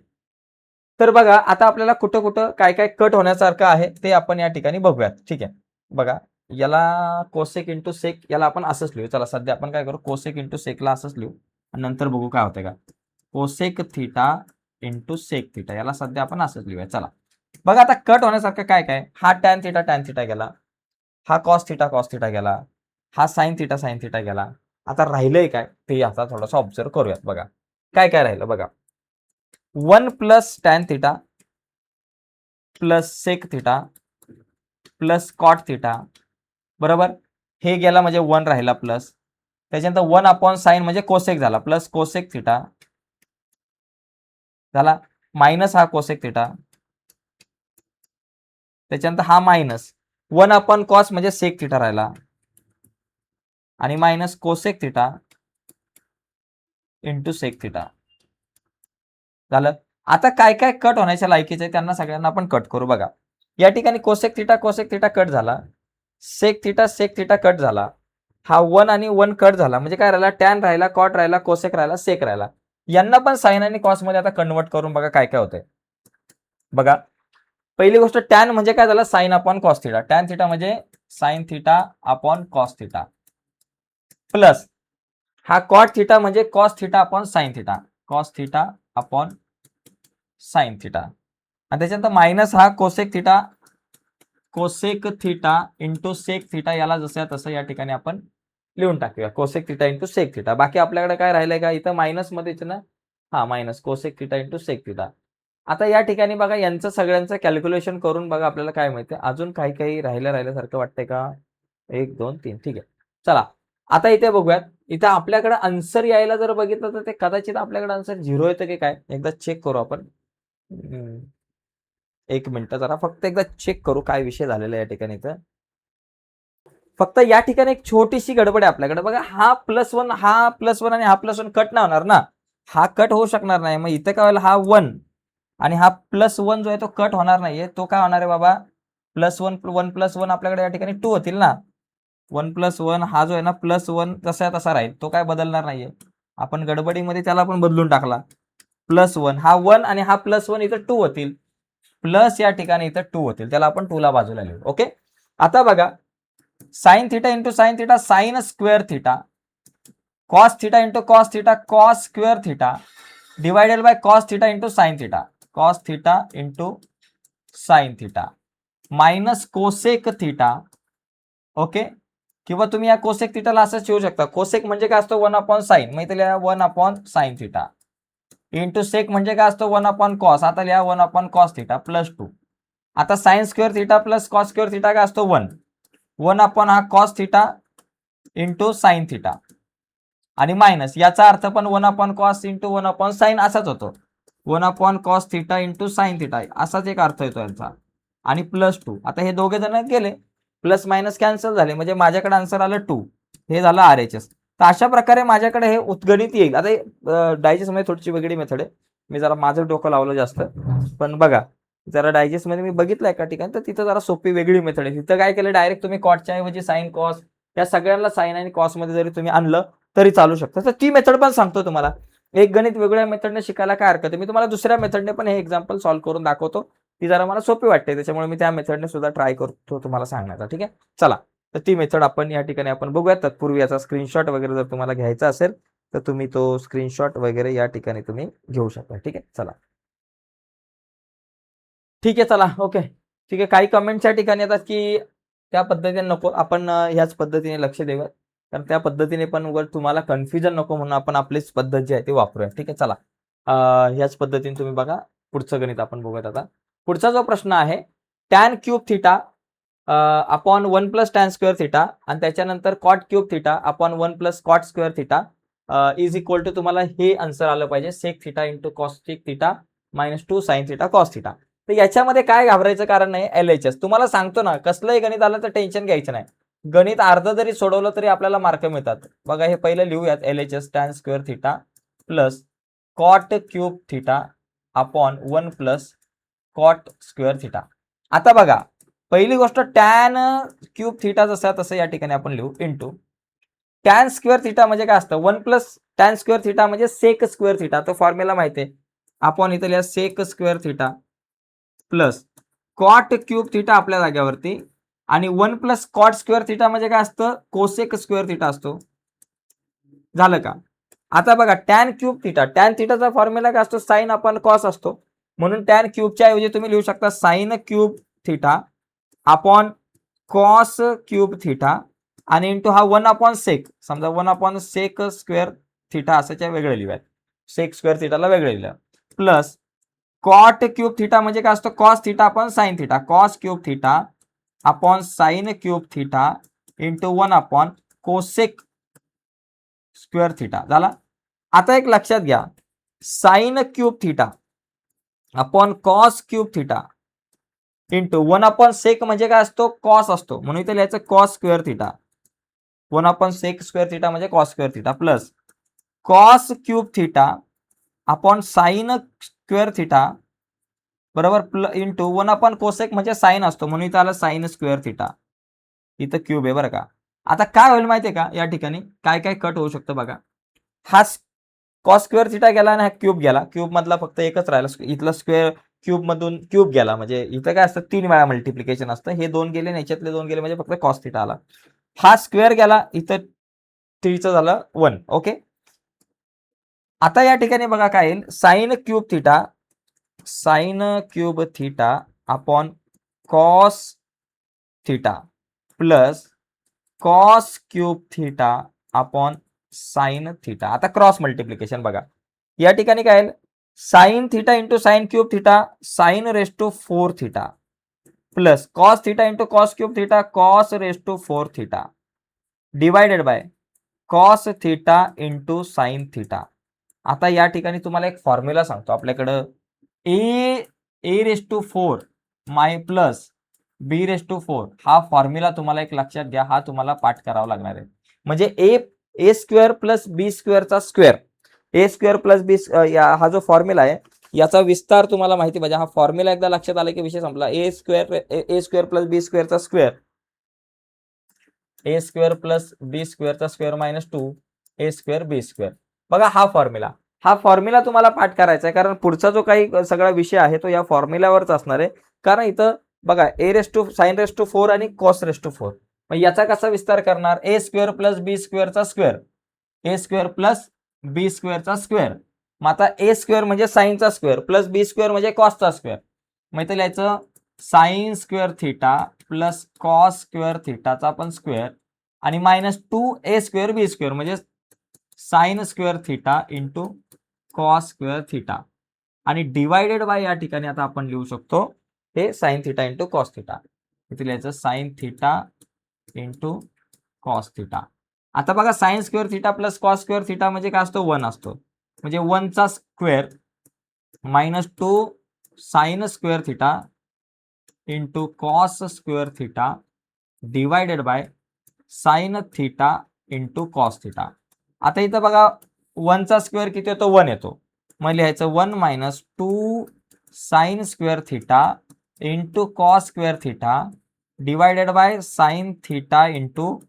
[SPEAKER 1] तर बघा आता आपल्याला कुठं काय कट होण्यासारखं आहे ते आपण या ठिकाणी बघूयात. ठीक आहे. बघा याला कोसेक इंटू सेक याला आपण असंच लिहू. चला सध्या आपण काय करू कोसेक इंटू सेकला असंच लिहू आणि नंतर बघू काय होतंय का. Cosec theta into sec theta याला सध्या आपण असंच लिहूया. चला बघा आता कट होण्यासारखं काय काय, हा टॅन थिटा गेला, हा कॉस थिटा गेला, हा साइन थिटा गेला. आता राहिलंय काय ते आता थोडंसं ऑब्झर्व करूयात. बघा काय काय राहिलं बघा. 1 plus tan theta plus sec theta plus cot theta, बरोबर. हे गेला म्हणजे 1 राहिला प्लस, त्याच्यानंतर 1 अपॉन साइन म्हणजे कोसेक झाला, प्लस कोसेक थिटा झाला, मायनस हा कोसेक थिटा, त्याच्यानंतर हा मायनस 1 अपॉन कॉस म्हणजे सेक थिटा राहिला, आणि minus cosec theta into sec theta झालं. आता काय काय कट होण्याच्या लायकीचे आहे त्यांना सगळ्यांना आपण कट करू. बघा या ठिकाणी कोसेक थिटा कट झाला, सेक थिटा कट झाला, हा 1 आणि 1 कट झाला, म्हणजे काय राहिला, टॅन राहिला, कॉट राहिला, कोसेक राहिला, सेक राहिला. यांना पण साइन आणि कॉस मध्ये आता कन्वर्ट करून बघा काय काय होतंय. बघा पहिली गोष्ट, टॅन म्हणजे काय झालं, sine upon cos theta, tan theta म्हणजे sine theta upon cos theta, plus हा कॉट थिटा म्हणजे cos theta upon sine theta, cos theta upon sine theta, आणि त्याच्यानंतर मायनस हा cosec theta into sec theta, याला जसं तसं या ठिकाणी आपण लिहून टाकूया, cosec theta into sec theta. बाकी आपल्याकडे काय राहिलंय का इथं मायनस मध्येच ना, हा minus cosec theta into sec theta. आता या ठिकाणी बघा यांचं सगळ्यांचं कॅल्क्युलेशन करून बघा आपल्याला काय माहितीये, अजून काही काही राहिल्यासारखं वाटतंय का, 1 2 3, ठीक आहे. चला आता इथे बघूयात, इथे आपल्याकडे आन्सर यायला जर बघितलं तर ते कदाचित आपल्याकडे आन्सर 0 येतं की काय, एकदा चेक करू आपण. 1 मिनिट जरा फक्त एकदा चेक करू काय विषय झालेला आहे या ठिकाणी. तर फक्त या ठिकाणी एक छोटीशी गडबड आहे आपल्याकडे. बघा हा +1, हा +1 आणि हा +1 कट नाही होणार ना, हा कट होऊ शकणार नाही. मग इथे काय होईल, हा 1 आणि हा +1 जो आहे तो कट होणार नाहीये, तो काय होणार आहे बाबा, +1 1 +1 आपल्याकडे या ठिकाणी 2 होतील ना, 1 +1 हा जो आहे ना +1 तसा तसा राहील, तो काय बदलणार नाहीये. आपण गडबडीमध्ये त्याला पण बदलून टाकला, +1 हा 1 आणि हा +1 इथं 2 होतील, प्लस या ठिकाणी इथं 2 होतील, त्याला आपण 2 ला बाजूला लिहू. ओके. आता बघा sine theta into sine theta sine square theta, cos theta into cos theta cos square theta, divided by cos theta into sine theta, cos theta into sine theta, minus cosec theta. Okay. किंवा तुम्ही या cosec थिटाला असं ठेवू शकता, cosec म्हणजे काय असतो 1 upon sign, मग इथे लिहा 1 upon sine theta, into sec म्हणजे काय असतो 1 अपॉन कॉस, आता लिहा 1 अपॉन कॉस थिटा प्लस 2. आता sign square theta plus cos square theta काय असतो 1 अपॉन हा cos theta into sine theta, आणि मायनस याचा अर्थ पण 1 upon cos into 1 upon sign असाच होतो, 1 upon cos theta into sine theta असाच एक अर्थ येतो यांचा, आणि +2. आता हे दोघे जण गेले, प्लस मायनस कॅन्सल झाले, म्हणजे माझ्याकडे आन्सर आलं 2, हे झालं RHS. तर अशा प्रकारे माझ्याकडे हे उत्गणित येईल. आता डायजेस्ट मध्ये थोडीशी वेगळी मेथड आहे, मी जरा माझं डोकं लावलं जास्त, पण बघा जरा डायजेस्ट मध्ये मी बघितलं एका ठिकाणी, तर तिथं जरा सोपी वेगळी मेथड आहे. तिथं काय केलं, डायरेक्ट तुम्ही कॉटच्या ऐवजी साइन कॉस, या सगळ्यांना साइन आणि कॉस मध्ये जरी तुम्ही आणलं तरी चालू शकतं. तर ती मेथड पण सांगतो तुम्हाला, एक गणित वेगळ्या मेथडने शिकायला काय हरकत आहे. मी तुम्हाला दुसऱ्या मेथडने पण हे एक्झाम्पल सॉल्व्ह करून दाखवतो, ती जरा मला सोपी वाटते, त्याच्यामुळे मी त्या मेथडने सुद्धा ट्राय करतो तुम्हाला सांगण्याचा. ठीक आहे, चला तर ती मेथड आपण या ठिकाणी आपण बघूया. तत्पूर्वी याचा स्क्रीनशॉट वगैरे जर तुम्हाला घ्यायचा असेल तर तुम्ही तो स्क्रीनशॉट वगैरे या ठिकाणी तुम्ही घेऊ शकता. ठीक आहे, चला ठीक आहे, चला ओके. ठीक आहे, काही कमेंट्स या ठिकाणी येतात की त्या पद्धतीने नको, आपण ह्याच पद्धतीने लक्ष देऊया, कारण त्या पद्धतीने पण उगाच तुम्हाला कन्फ्युजन नको म्हणून आपण आपलीच पद्धत जी आहे ती वापरूया. ठीक आहे, चला ह्याच पद्धतीने तुम्ही बघा. पुढचं गणित आपण बघूयात आता. पुढचा जो प्रश्न आहे, tan cube theta upon 1 plus tan square theta, आणि त्याच्यानंतर cot cube theta upon 1 plus cot square theta is equal to, तुम्हाला हे आन्सर आलं पाहिजे, sec theta into cosec theta -2 sine theta cos theta. तर याच्यामध्ये काय घाबरायचं कारण नाही, LHS तुम्हाला सांगतो ना, कसलंही गणित आलं तर टेन्शन घ्यायचं नाही. गणित अर्ध जरी सोडवलं तरी आपल्याला मार्क मिळतात. बघा हे पहिलं लिहूयात, LHS tan square theta plus cot cube theta upon 1 plus cot square theta. आता बघा पहिली गोष्ट, टॅन क्यूब थिटा जसा तसं या ठिकाणी आपण लिहू, इंटू टॅन स्क्वेअर थिटा म्हणजे काय असतं, 1 प्लस टॅन स्क्वेअर थिटा म्हणजे सेक स्क्वेअर थिटा, तो फॉर्म्युला माहिती आहे, आपण इथे लिहा sec square theta plus cot cube theta आपल्या जाग्यावरती, आणि 1 प्लस कॉट स्क्वेअर थिटा म्हणजे काय असतं, कोसेक स्क्वेअर थिटा असतो. झालं का? आता बघा टॅन क्यूब थिटा, टॅन थिटाचा फॉर्म्युला काय असतो, साइन अपॉन कॉस असतो. म्हणून टॅन क्यूबच्या ऐवजी तुम्ही लिहू शकता sign cube theta upon cos cube theta आणि इंटू हा 1/sec, समजा 1/sec स्क्वेअर थिटा असाच्या वेगळे लिहूयात, सेक स्क्वेअर थिटाला वेगळे लिहिलं, प्लस कॉट क्यूब थिटा म्हणजे काय असतं cos theta upon sine theta, cos cube theta upon sine cube theta into one upon cosec square theta झाला. आता एक लक्षात घ्या, sine cube theta upon cos cube theta into 1/sec म्हणजे काय असतो कॉस असतो, म्हणून इथे लिहायचं cos square theta, 1/sec square theta म्हणजे cos square theta plus cos cube theta upon sine square theta बरोबर इंटू 1/कोसेक म्हणजे साइन असतो, म्हणून इथं आलं साइन स्क्वेअर थिटा, इथं क्यूब आहे बरं का. आता काय होईल माहितीये का, या ठिकाणी काय काय कट होऊ शकतं बघा, हा कॉस स्क्वेअर थिटा गेला आणि हा क्यूब गेला, क्यूब मधला फक्त एकच राहिला, इथला स्क्वेअर क्यूब मधून क्यूब गेला, म्हणजे इथं काय असतं 3 वेळा मल्टिप्लिकेशन असतं, हे 2 गेले आणि याच्यातले 2 गेले म्हणजे फक्त कॉस थिटा आला, हा स्क्वेअर गेला, इथं 3चं झालं 1. ओके, आता या ठिकाणी बघा काय येईल, sine cube theta upon cos theta plus cos cube theta upon sine theta. आता क्रॉस मल्टिप्लिकेशन बघा, या ठिकाणी काय येईल, sine theta into sine cube theta sine raise to 4 theta plus cos theta into cos cube theta cos raise to 4 theta divided by cos theta into sine theta. आता या ठिकाणी तुम्हाला एक फॉर्म्युला सांगतो, आपल्याकडं ए रेस टू 4 माय plus B race to 4 हा formula तुम्हाला एक लक्षात घ्या, हा तुम्हाला पाठ करावा लागणार आहे. म्हणजे ए स्क्वेअर प्लस बी स्क्वेअरचा स्क्वेअर, ए स्क्वेअर प्लस बी, हा जो फॉर्म्युला आहे याचा विस्तार तुम्हाला माहिती पाहिजे. हा फॉर्म्युला एकदा लक्षात आला की विषय संपला. ए स्क्वेअर प्लस बी स्क्वेअरचा square, A square plus B स्क्वेअरचा square minus 2 A square B square. बघा हा फॉर्म्युला तुम्हाला पाठ करायचा आहे, कारण पुढचा जो काही सगळा विषय आहे तो या फॉर्म्युल्यावरच असणार आहे. कारण इथं बघा A raise to sine raise to 4 आणि कॉस रेस टू 4, मग याचा कसा विस्तार करणार, ए स्क्वेअर प्लस बी स्क्वेअरचा square, A square plus B स्क्वेअरचा स्क्वेअर. मग आता ए स्क्वेअर म्हणजे साइनचा स्क्वेअर प्लस बी स्क्वेअर म्हणजे कॉसचा स्क्वेअर, मग इथं लिहायचं sine square theta plus cos square थिटाचा पण स्क्वेअर आणि minus 2 A square B square म्हणजे sine square theta into cos square theta आणि डिवायडेड बाय या ठिकाणी आता आपण लिहू शकतो हे sine theta into cos theta, इथे लिहायचं sine theta into cos theta. आता बघा sine square theta plus cos square theta म्हणजे काय असतो 1 असतो, म्हणजे 1चा square minus 2 sine square theta into cos square theta divided by sine theta into cos theta. आता इथं बघा 1चा स्क्वेअर किती येतो 1 येतो, मग लिहायचं 1 minus 2 sine square theta into cos square theta divided by sine theta into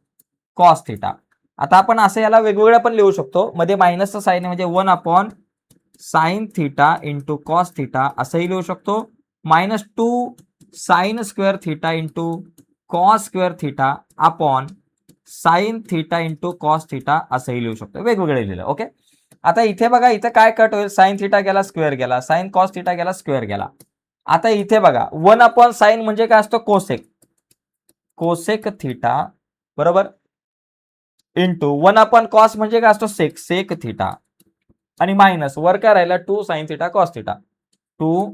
[SPEAKER 1] cos theta. आता आपण असं याला वेगवेगळ्या पण लिहू शकतो, मध्ये मायनसचा साइन म्हणजे 1 sine theta into cos theta असंही लिहू शकतो, minus 2 sine square theta into cos square theta upon sine theta into cos theta असंही लिहू शकतो, वेगवेगळे लिहिलं. ओके, आता इथे बघा, इथे काय कट होईल, साइन थिटा गेला स्क्वेअर गेला, साइन कॉस थिटा गेला स्क्वेअर गेला. आता इथे बघा 1/साइन म्हणजे काय असतो कोसेक थिटा बरोबर इंटू 1/कॉस म्हणजे काय असतो सेक थिटा आणि मायनस वर काय राहिला 2 sine theta cos theta, 2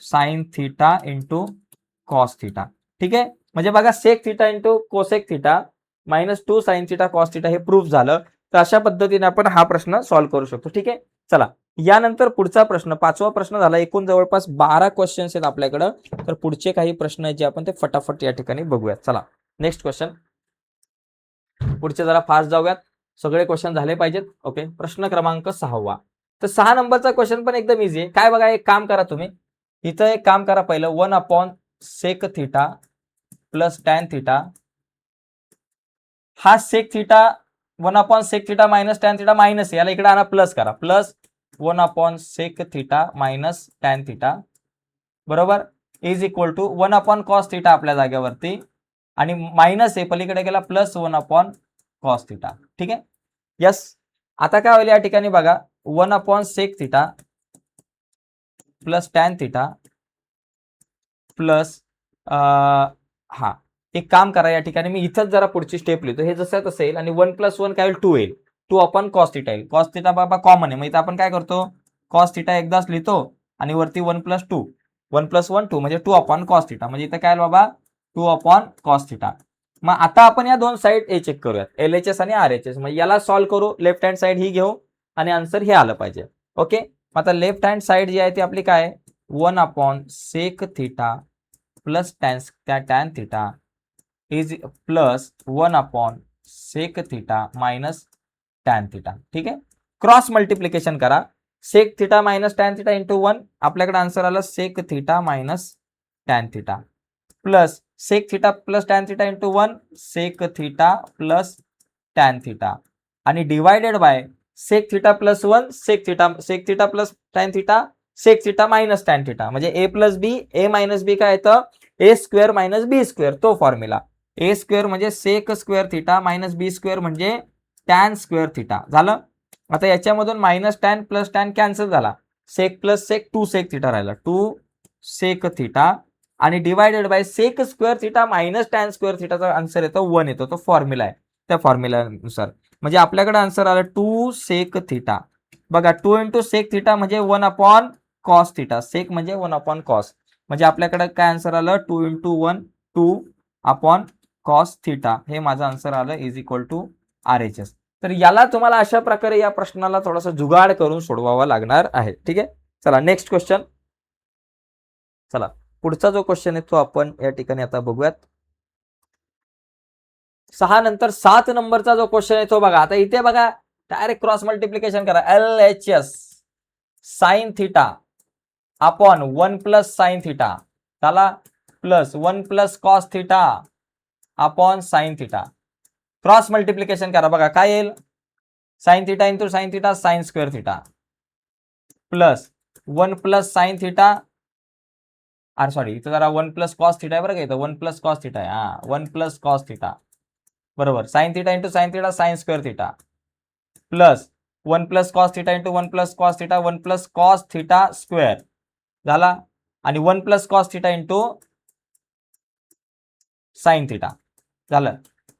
[SPEAKER 1] sine theta into cos theta. ठीक आहे, म्हणजे बघा sec theta into cosec theta minus 2 sine theta cos theta हे प्रूफ झालं. तर अशा पद्धतीने आपण हा प्रश्न सॉल्व्ह करू शकतो. ठीक आहे, चला यानंतर पुढचा प्रश्न 5वा प्रश्न झाला. एकूण जवळपास 12 क्वेश्चन्स आहेत आपल्याकडं, तर पुढचे काही प्रश्न जे आपण ते फटाफट या ठिकाणी बघूयात. चला नेक्स्ट क्वेश्चन, पुढचे जरा फास्ट जाऊयात, सगळे क्वेश्चन झाले पाहिजेत. ओके, प्रश्न क्रमांक 6वा. तर 6 नंबरचा क्वेश्चन पण एकदम इझी आहे. काय बघा, एक काम करा तुम्ही, इथं एक काम करा, पहिलं 1/सेक थिटा प्लस टॅन थिटा, हा सेक थिटा 1/सेक theta minus tan theta minus, याला इकडे आणा प्लस करा, प्लस 1/सेक थिटा मायनस टॅन थिटा बरोबर इज इक्वल टू 1/कॉस थिटा आपल्या जागेवरती आणि मायनस आहे पलीकडे गेला प्लस 1/कॉस थिटा. ठीक आहे, यस. आता काय होईल या ठिकाणी बघा 1/सेक theta plus tan theta plus हा एक काम करा, या ठिकाणी मी इथंच जरा पुढची स्टेप लिहितो. हे जसं तसं येईल आणि 1 + 1 काय होईल 2 येईल. 2 अपॉन कॉस थिटा येईल. कॉस थिटा बाबा कॉमन आहे, मग इथं आपण काय करतो कॉस थिटा एकदाच लिहितो आणि वरती 1 + 2 1 + 1 2 म्हणजे 2 अपॉन कॉस थिटा. म्हणजे इथं काय आलं बाबा 2 अपॉन कॉस थिटा. मग आता आपण या दोन साईड ए चेक करूयात, LHS आणि RHS. मग याला सॉल्व्ह करू, लेफ्ट हँड साईड ही घेऊ आणि आन्सर हे आलं पाहिजे. ओके, आता लेफ्ट हँड साईड जी आहे ती आपली काय 1 upon sec theta plus tan theta is plus 1 upon sec theta minus tan theta. ठीक आहे, क्रॉस मल्टिप्लिकेशन करा. Sec theta minus tan theta into 1, आपल्याकडे आन्सर आलं sec theta minus tan theta plus sec theta plus tan theta into 1 sec theta plus tan theta आणि divided by sec theta plus 1 sec theta plus tan theta sec theta minus tan theta. म्हणजे a plus B A minus B काय येतं A square minus B square. तो formula A square म्हणजे sec square theta minus बी square म्हणजे tan square theta. झालं. आता याच्यामधून minus tan plus tan cancel झाला, sec plus sec 2 sec theta राहिला 2 सेक थिटा आणि divided by sec square theta minus tan square थिटाचा answer येतो 1 येतो. तो फॉर्म्युला आहे, त्या फॉर्म्युलानुसार म्हणजे आपल्याकडे आन्सर आलं 2 सेक थिटा. बघा 2 इंटू सेक थिटा म्हणजे 1 अपॉन कॉस थिटा, सेक म्हणजे 1 अपॉन कॉस. म्हणजे आपल्याकडे काय आन्सर आलं 2 इंटू 1 2 अपॉन कॉस थिटा. हे माझं आन्सर आलं इज इक्वल टू RHS. तर याला तुम्हाला अशा प्रकारे या प्रश्नाला थोडासा जुगाड करून सोडवावा लागणार आहे. ठीक आहे, चला नेक्स्ट क्वेश्चन. चला पुढचा जो क्वेश्चन आहे तो आपण या ठिकाणी आता बघूयात. 6 नंतर 7 नंबरचा जो क्वेश्चन आहे तो बघा. आता इथे बघा डायरेक्ट क्रॉस मल्टिप्लिकेशन करा. LHS sine theta upon 1 plus sine theta त्याला plus 1 plus cos theta upon sine theta. Cross multiplication करा. बघा काय येईल sine theta into sine theta sine square theta plus 1 plus sine theta, अरे sorry इथं जरा 1 plus cos theta आहे बरं का, इथं 1 प्लस कॉस थिटा आहे. हा 1 प्लस कॉस थिटा बरोबर sign theta into sine theta sine square theta plus 1 plus cos theta into 1 plus cos theta 1 plus cos theta square झाला आणि 1 plus cos theta into sine theta झालं.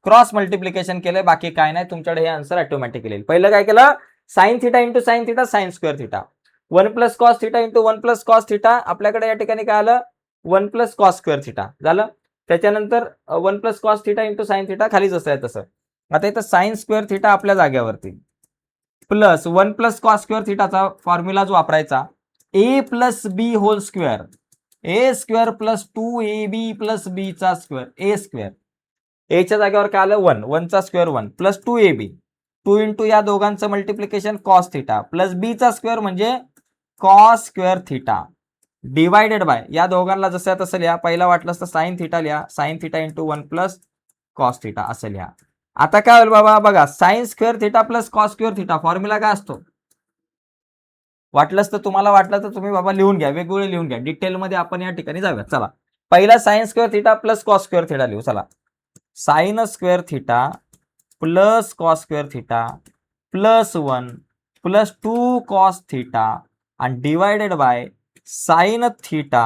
[SPEAKER 1] Cross multiplication केलं, बाकी काय नाही, तुमच्याकडे हे आन्सर ऑटोमॅटिकली येईल. पहिलं काय केलं sign theta into sine theta sine square theta 1 plus cos theta into 1 plus cos theta. आपल्याकडे या ठिकाणी काय आलं 1 प्लस कॉस स्क्वेअर थिटा झालं. त्याच्यानंतर 1 plus cos theta into sine theta खाली जसं आहे तसं. आता इथं साइन स्क्वेअर थिटा आपल्या जागेवरती प्लस 1 प्लस कॉस स्क्वेअर थिटाचा फॉर्म्युला जो वापरायचा A plus B whole square A square plus 2ab plus B चा स्क्वेअर ए स्क्वेअर. एच्या जागेवर काय आलं 1 1 चा स्क्वेअर 1 प्लस 2ab 2 इंटू या दोघांचं multiplication cos theta plus B चा स्क्वेअर म्हणजे cos square theta divided by या दोघांना जसं तसं लिहा. पहिला वाटलं तर साइन थिटा लिहा sign theta into 1 plus cos theta असं लिहा. आता काय होईल बाबा बघा sine square theta plus cos square theta formula काय असतो, वाटलंच तर तुम्हाला वाटलं तर तुम्ही बाबा लिहून घ्या, वेगवेगळे लिहून घ्या, डिटेलमध्ये आपण या ठिकाणी जाऊया. चला पहिला sine square theta plus cos square theta लिहू. चला sine square theta plus cos square theta plus 1 plus 2 cos theta आणि divided by sine theta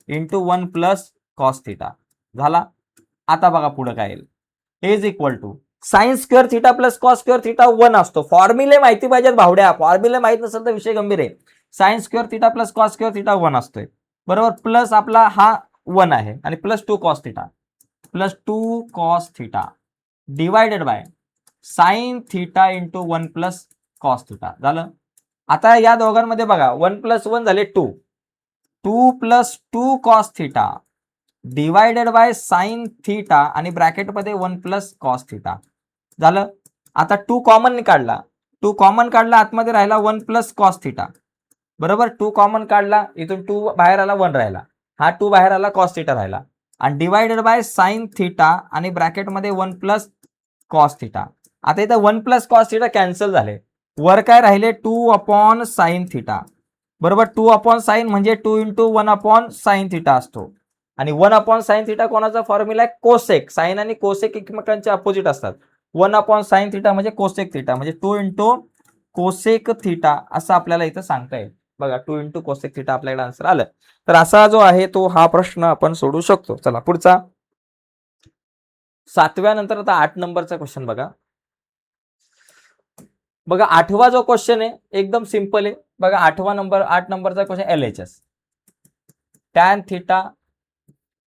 [SPEAKER 1] into 1 plus cos theta झाला. आता बघा पुढे काय येईल is equal to sine square theta plus cos square theta 1 असतो. फॉर्म्युले माहिती पाहिजेत भावड्या, फॉर्म्युले माहित नसेल तर विषय गंभीर आहे. Sign square theta plus cos square theta 1 असतोय बरोबर, प्लस आपला हा 1 आहे आणि plus 2 cos theta plus 2 cos theta divided by sine theta into 1 plus cos theta झालं. आता या दोघांमध्ये बघा 1 प्लस 1 झाले 2 2 plus 2 cos theta divided by sine theta आणि ब्रॅकेटमध्ये 1 प्लस कॉस थिटा झालं. आता 2 कॉमन काढला 2 कॉमन काढला आतमध्ये राहिला 1 प्लस कॉस थिटा बरोबर. 2 कॉमन काढला इथून 2 बाहेर आला 1 राहिला, हा 2 बाहेर आला कॉस थिटा राहिला आणि डिवायडेड बाय साइन थिटा आणि ब्रॅकेटमध्ये 1 प्लस कॉस थिटा. आता इथं 1 प्लस कॉस थिटा कॅन्सल झाले, वर काय राहिले 2 अपॉन साइन थिटा बरोबर. 2 अपॉन साइन म्हणजे 2 इंटू 1 अपॉन साइन थिटा असतो आणि 1 अपॉन साइन थिटा कोणाचा फॉर्म्युला आहे कोसेक. साइन आणि कोसेक एकमेकांचे अपोजिट असतात. 1 अपॉन साइन थिटा म्हणजे कोसेक थिटा म्हणजे 2 इंटू कोसेक थिटा असं आपल्याला इथं सांगता येईल बघा 2 इंटू कोसेक थिटा आपल्याकडे आन्सर आलं. तर असा जो आहे तो हा प्रश्न आपण सोडू शकतो. चला पुढचा 7व्या नंतर आता 8 नंबरचा क्वेश्चन बघा. बघा 8वा जो क्वेश्चन आहे एकदम सिंपल आहे. बघा 8 नंबरचा question LHS tan theta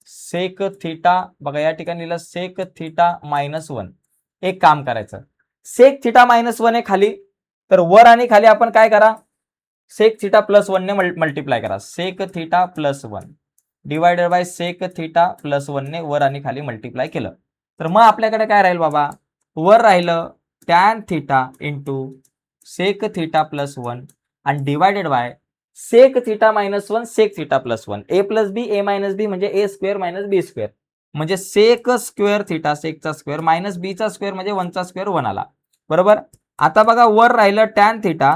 [SPEAKER 1] sec theta. बघा या ठिकाणी लिहिलं सेक थिटा -1. एक काम करायचं, सेक थिटा -1 आहे खाली, तर वर आणि खाली आपण काय करा, सेक थिटा +1 ने मल्टिप्लाय करा. Sec theta +1 divided by sec theta +1 ने वर आणि खाली मल्टिप्लाय केलं. तर मग आपल्याकडे काय राहील बाबा, वर राहिलं tan theta into sec theta +1 आणि divided by sec theta -1 sec theta +1. a + b a - b म्हणजे a स्क्वेअर - b स्क्वेअर म्हणजे सेक स्क्वेअर थिटा सेकचा स्क्वेअर मायनस b चा स्क्वेअर म्हणजे 1 चा स्क्वेअर 1 आला. बरोबर. आता बघा वर राहिलं टॅन थिटा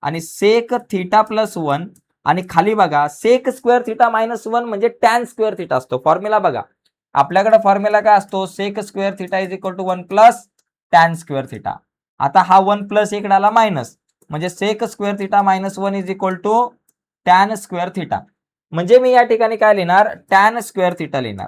[SPEAKER 1] आणि सेक थिटा +1 आणि खाली बघा सेक स्क्वेअर थिटा -1 म्हणजे टॅन स्क्वेअर थिटा असतो. फॉर्म्युला बघा आपल्याकडे, फॉर्म्युला काय असतो, sec square theta is equal to 1 plus tan square theta. आता हा 1 प्लस इकडे आला मायनस म्हणजे sec square theta -1 is equal to tan square theta. म्हणजे मी या ठिकाणी काय लिहिणार, टॅन स्क्वेअर थिटा लिहिणार.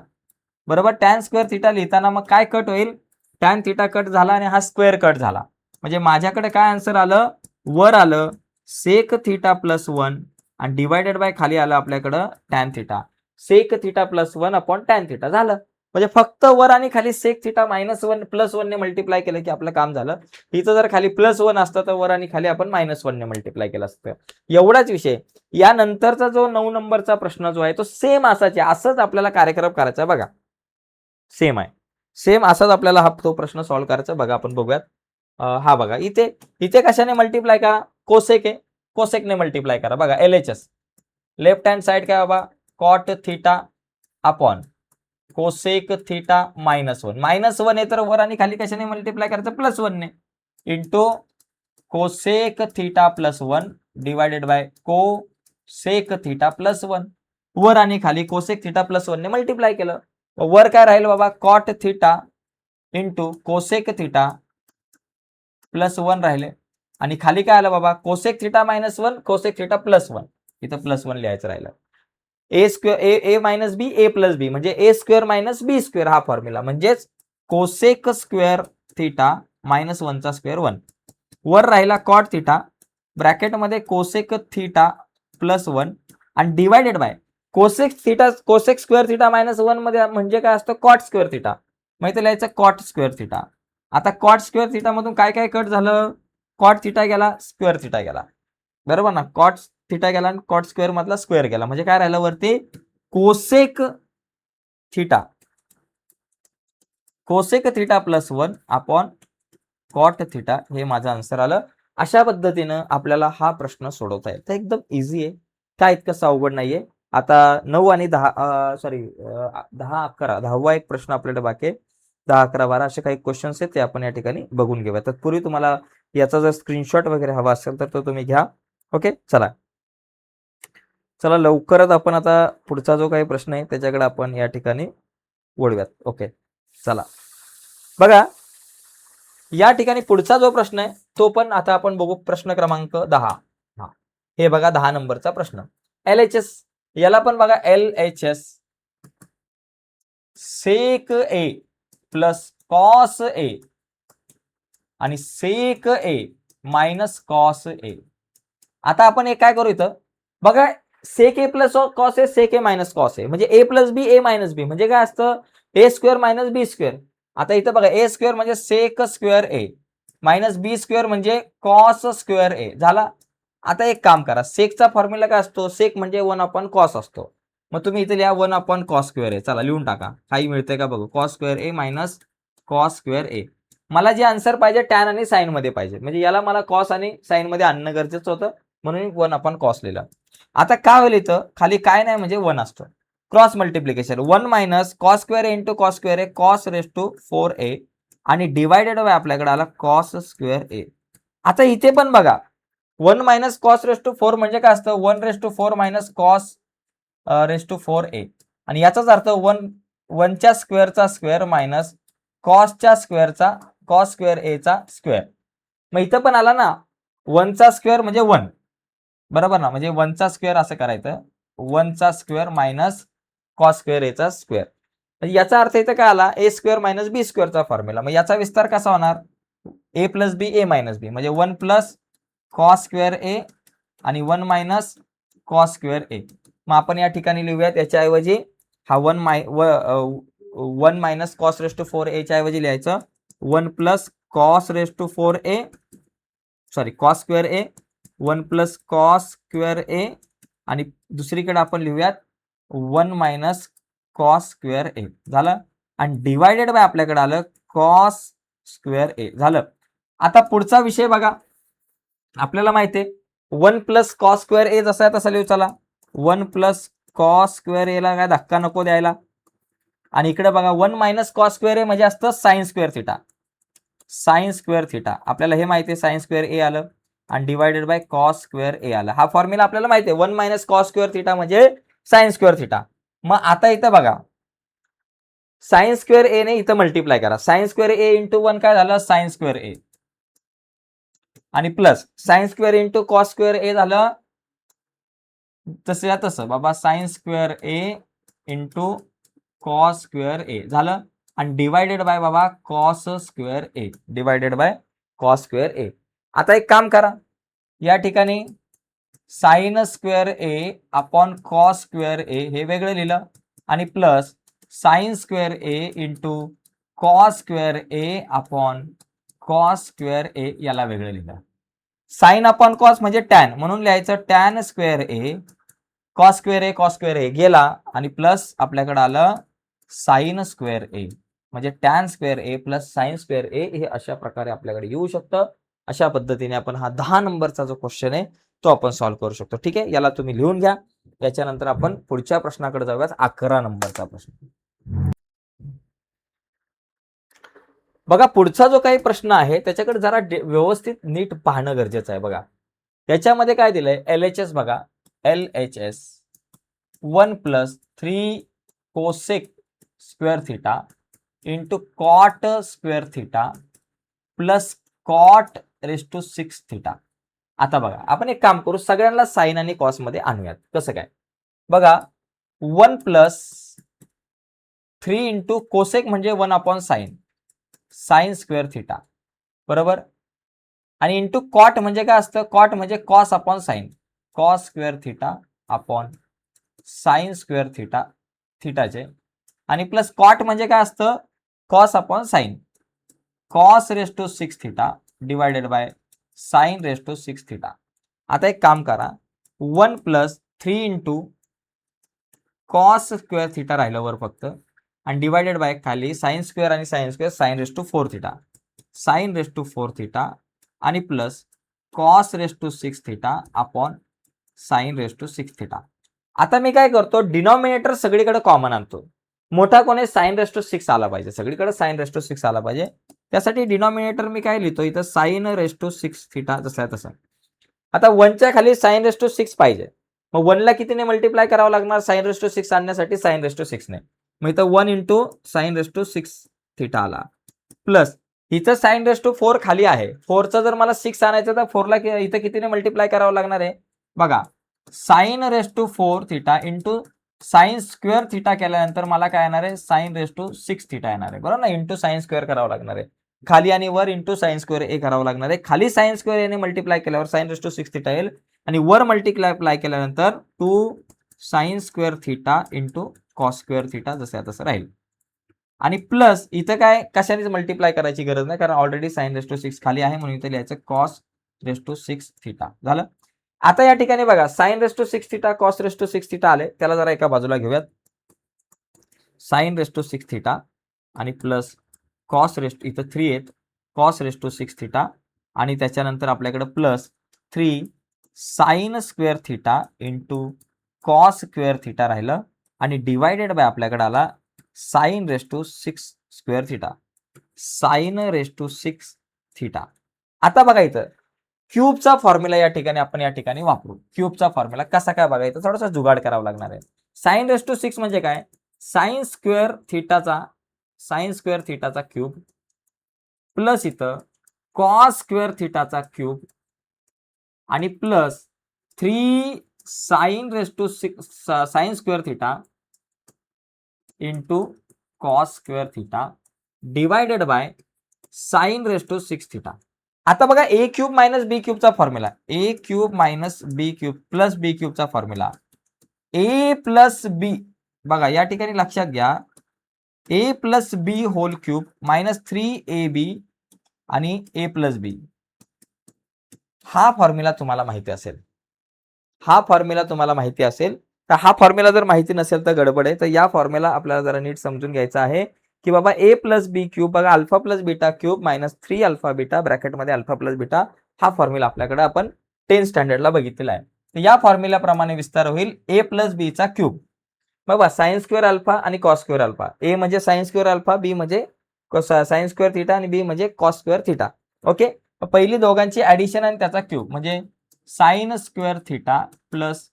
[SPEAKER 1] बरोबर. टॅन स्क्वेअर थिटा लिहिताना मग काय कट होईल, टॅन थिटा कट झाला आणि हा स्क्वेअर कट झाला. म्हणजे माझ्याकडे काय आन्सर आलं, वर आलं सेक थिटा +1 आणि डिवायडेड बाय खाली आलं आपल्याकडं tan theta. Sec theta +1 upon tan theta झालं. म्हणजे फक्त वर आणि खाली सेक थिटा -1 +1 ने मल्टिप्लाय केलं की आपलं काम झालं. इथं जर खाली +1 असतं तर वर आणि खाली आपण -1 ने मल्टिप्लाय केलं असतं. एवढाच विषय. यानंतरचा जो 9 नंबरचा प्रश्न जो आहे तो सेम असाच आहे. असंच आपल्याला कार्यक्रम करायचा बघा. सेम आहे, सेम असाच आपल्याला हा तो प्रश्न सॉल्व्ह करायचा. बघा आपण बघूयात. हा बघा इथे इथे कशाने मल्टिप्लाय करा, कोसेक आहे, कोसेकने मल्टिप्लाय करा. बघा LHS लेफ्ट हँड साइड काय बाबा, cot theta upon cosec theta -1. -1 आहे तर वर आणि खाली कशाने मल्टिप्लाय करायचं, +1 ने into cosec theta +1 divided bye cosec theta +1. वर आणि खाली कोसेक थिटा +1 ने मल्टिप्लाय केलं. वर काय राहील बाबा, cot theta into cosec theta +1 राहिले आणि खाली काय आलं बाबा, कोसेक थिटा -1 कोसेक थिटा +1. इथं +1 लिहायचं राहिलं. a square a - b a + b म्हणजे a स्क्वेअर - b स्क्वेअर हा फॉर्म्युला. म्हणजेच कोसेक स्क्वेअर थिटा -1 चा स्क्वेअर 1. वर राहिला कॉट थिटा ब्रॅकेटमध्ये कोसेक थिटा +1 आणि divided bye cosec theta, cosec square theta -1 मध्ये म्हणजे काय असतं, कॉट स्क्वेअर थिटा. मग इथे लिहायचं कॉट स्क्वेअर थिटा. आता कॉट स्क्वेअर थिटा मधून काय काय कट झालं, कॉट थिटा गेला, स्क्वेअर थिटा गेला. बरोबर ना, कॉट थिटा गेला आणि कॉट स्क्वेअर मधला स्क्वेअर गेला. म्हणजे काय राहिलं वरती, cosec theta, cosec theta +1 upon cot theta. हे माझं आन्सर आलं. अशा पद्धतीनं आपल्याला हा प्रश्न सोडवता येईल. तर एकदम इझी आहे, काय इतकं अवघड नाहीये. आता 9 आणि 10 10 11 10वा एक प्रश्न आपल्याकडे बाकी आहे. 10 11 12 असे काही क्वेश्चन्स आहेत ते आपण या ठिकाणी बघून घेऊया. तत्पूर्वी तुम्हाला याचा जर स्क्रीनशॉट वगैरे हवा असेल तर तो तुम्ही घ्या. ओके चला चला लवकरच आपण आता पुढचा जो काही प्रश्न आहे त्याच्याकडे आपण या ठिकाणी वळूयात. ओके चला बघा या ठिकाणी पुढचा जो प्रश्न आहे तो पण आता आपण बघू. प्रश्न क्रमांक 10. हे बघा 10 नंबरचा प्रश्न. LHS याला पण बघा LHS sec a plus cos a आणि sec a minus cos a. आता आपण एक काय करू इथं बघा, sec a plus cos a sec a minus cos a म्हणजे a plus b a minus b म्हणजे काय असतं, a square minus b square. आता इथं बघा a स्क्वेअर म्हणजे sec square a minus b square म्हणजे कॉस स्क्वेअर a झाला. आता एक काम करा, सेकचा फॉर्म्युला काय असतो, सेक म्हणजे 1 अपॉन कॉस असतो. मग तुम्ही इथे लिहा 1 अपॉन कॉस स्क्वेअर a. चला लिहून टाका, काही मिळतंय का बघू. Cos square a minus cos square a. मला जे आन्सर पाहिजे टॅन आणि साइन मध्ये पाहिजे, म्हणजे याला मला कॉस आणि साइन मध्ये आणणं गरजेचं होतं म्हणून मी 1 अपॉन कॉस लिहिलं. आता काय होईल इथं खाली काय नाही म्हणजे 1 असतं. Cross multiplication 1 minus cos square a into cos square a cos raise to 4a आणि डिवायडेड बाय आपल्याकडे आला कॉस स्क्वेअर a. आता इथे पण बघा 1 मायनस कॉस रेस टू 4 म्हणजे काय असतं 1 raise to 4 minus cos raise to 4a आणि याचाच अर्थ 1 च्या स्क्वेअरचा स्क्वेअर मायनस कॉसच्या स्क्वेअरचा कॉस स्क्वेअर a चा स्क्वेअर. मग इथं पण आला ना 1 चा स्क्वेअर म्हणजे 1 बरोबर ना, म्हणजे 1चा स्क्वेअर असं करायचं, 1चा स्क्वेअर मायनस कॉस स्क्वेअर एचा स्क्वेअर. याचा अर्थ इथं काय आला, ए स्क्वेअर मायनस बी स्क्वेअरचा फॉर्म्युला. मग याचा विस्तार कसा होणार, ए प्लस बी ए मायनस बी, म्हणजे 1 प्लस कॉस स्क्वेअर ए आणि 1 मायनस कॉस स्क्वेअर ए. मग आपण या ठिकाणी लिहूयात त्याच्याऐवजी हा 1 minus cos raise to 4 a च्या ऐवजी लिहायचं 1 plus cos raise to 4 a, sorry cos square A, 1 plus cos square ए आणि दुसरीकडे आपण लिहूयात 1 मायनस कॉस स्क्वेअर ए. झालं. आणि डिवायडेड बाय आपल्याकडे आलं कॉस स्क्वेअर ए. झालं. आता पुढचा विषय बघा, आपल्याला माहिती आहे 1 प्लस कॉस स्क्वेअर ए जसा आहे तसा लिहू. चला, 1 प्लस कॉस स्क्वेअर ए ला काय धक्का नको द्यायला. आणि इकडे बघा 1 मायनस कॉस स्क्वेअर ए म्हणजे असतं sign square theta. Sine square theta आपल्याला हे माहिती आहे, साइन स्क्वेअर ए आलं आणि डिवायडेड बाय कॉस स्क्वेअर ए आलं. हा फॉर्म्युला आपल्याला माहिती आहे, 1 मायनस कॉस स्क्वेअर थिटा म्हणजे साइन स्क्वेअर थिटा. मग आता इथं बघा साइन स्क्वेअर ए ने इथं मल्टिप्लाय करा, साइन स्क्वेअर ए इंटू 1 काय झालं, साइन स्क्वेअर ए आणि plus sine square into cos square ए झालं तसं या तसं बाबा, साइन स्क्वेअर ए इंटू कॉस स्क्वेअर ए झालं आणि डिवायडेड बाय बाबा cos square a, divided by cos square ए. आता एक काम करा, या ठिकाणी sine square A upon cos square a हे वेगळं लिहिलं आणि plus sine square A into cos square A upon cos square a याला वेगळं लिहिलं. साइन अपॉन कॉस म्हणजे टॅन, म्हणून लिहायचं tan square A, cos square ए गेला आणि प्लस आपल्याकडे आलं साइन स्क्वेअर ए, म्हणजे tan square A plus sine square a हे अशा प्रकारे आपल्याकडे येऊ शकतं. अशा पद्धतीने आपण हा 10 नंबरचा जो क्वेश्चन आहे तो आपण सॉल्व्ह करू शकतो. ठीक आहे, याला तुम्ही लिहून घ्या. याच्यानंतर आपण पुढच्या प्रश्नाकडे जाऊयात, 11 नंबरचा प्रश्न. बघा पुढचा जो काही प्रश्न आहे त्याच्याकडे जरा व्यवस्थित नीट पाहणं गरजेचं आहे. बघा त्याच्यामध्ये काय दिलंय, LHS बघा, LHS 1 plus 3 cosec square theta into cot square theta plus cot raise to 6 theta. आता बघा आपण एक काम करू, सगळ्यांना साइन आणि कॉस मध्ये आणूयात. कसं काय बघा, 1 प्लस 3 इंटू कोसेक म्हणजे 1 upon sine, sine square theta बरोबर, आणि इंटू कॉट म्हणजे काय असतं, कॉट म्हणजे cos upon sine, cos square theta upon sine square theta थिटाचे, आणि प्लस कॉट म्हणजे काय असतं, cos upon sine, cos raise to 6 theta divided by sine raise to 6 theta. आता एक काम करा, 1 plus 3 into cos square theta राहिलं वर फक्त आणि डिवायडेड बाय खाली साइन स्क्वेअर आणि sine square sine raise to 4 theta, sine raise to 4 theta आणि plus cos raise to 6 theta upon sine raise to 6 theta. आता मी काय करतो, डिनॉमिनेटर सगळीकडे कॉमन आणतो. मोठा कोणी साइन रेस टू 6 आला पाहिजे, सगळीकडे साइन रेस टू 6 आला पाहिजे. त्यासाठी डिनॉमिनेटर मी काय लिहितो इथं, साइन रेस टू 6 थिटा जसा आहे तसा. आता 1च्या खाली साइन रेस टू 6 पाहिजे, मग 1 ला कितीने मल्टिप्लाय करावं लागणार, साइन रेस टू 6 आणण्यासाठी साइन रेस टू 6 ने. मग इथं 1 into sine raise to 6 theta आला, प्लस इथं साइन रेस टू 4 खाली आहे, 4चं जर मला 6 आणायचं तर 4 ला इथं कितीने मल्टिप्लाय करावं लागणार आहे बघा, sine raise to 4 theta into sine square theta केल्यानंतर मला काय येणार आहे, साइन रेस टू 6 थिटा येणार आहे बरोबर ना, इंटू साइन स्क्वेअर करावं लागणार आहे. खाली आणि वर इंटू साइन स्क्वेअर ए करावं लागणार आहे. खाली साइन स्क्वेअर ए ने मल्टिप्लाय केल्यावर साइन रेस टू 6 थिटा येईल आणि वर मल्टिप्लाय केल्यानंतर 2 sine square theta into cos square theta जसं तसं राहील. आणि प्लस इथं काय कशानेच मल्टिप्लाय करायची गरज नाही, कारण ऑलरेडी साइन रेस टू 6 खाली आहे, म्हणून इथे लिहायचं कॉस रेस टू 6 थिटा झालं. आता या ठिकाणी बघा sine raise to 6 theta cos raise to 6 theta आले, त्याला जरा एका बाजूला घेऊयात. साइन रेस टू 6 थिटा आणि प्लस कॉस रेस इथं 3 आहेत, कॉस रेस टू 6 थिटा आणि त्याच्यानंतर आपल्याकडे plus 3 sine square theta into cos square theta राहिलं आणि डिवायडेड बाय आपल्याकडे आला sine raise to 6 square theta, sine raise to 6 theta. आता बघा इथं क्यूबचा फॉर्म्युला या ठिकाणी आपण या ठिकाणी वापरू. क्यूबचा फॉर्म्युला कसा काय बघायचा, थोडासा जुगाड करावा लागणार आहे. साइन रेस टू 6 म्हणजे काय, साइन स्क्वेअर थिटाचा क्यूब प्लस इथं कॉस स्क्वेअर थिटाचा क्यूब आणि plus 3 sine raise to 6 sine square theta into cos square theta divided by sine raise to 6 theta. आता बघा ए क्यूब मायनस बी क्यूबचा formula, a cube minus b cube plus b क्यूबचा formula, a plus b. बघा या ठिकाणी लक्षात घ्या, a plus B whole cube minus 3ab आणि ए प्लस बी. हा फॉर्म्युला तुम्हाला माहिती असेल, हा फॉर्म्युला तुम्हाला माहिती असेल. तर हा फॉर्म्युला जर माहिती नसेल तर गडबड आहे. तर या फॉर्म्युला आपल्याला जरा नीट समजून घ्यायचा आहे की बाबा ए प्लस बी क्यूब बघा alpha plus beta cube minus 3 alpha beta ब्रॅकेटमध्ये अल्फा प्लस बीटा. हा फॉर्म्युला आपल्याकडे आपण 10th स्टँडर्डला बघितलेला आहे. तर या फॉर्म्युल्याप्रमाणे विस्तार होईल ए प्लस बी चा क्यूब. बघा साइन स्क्वेअर अल्फा आणि कॉस स्क्वेअर अल्फा. ए म्हणजे साइन स्क्वेअर अल्फा, बी म्हणजे साइन स्क्वेअर थिटा आणि बी म्हणजे कॉस स्क्वेअर थिटा. ओके, पहिली दोघांची ऍडिशन आणि त्याचा क्यूब म्हणजे sine square theta plus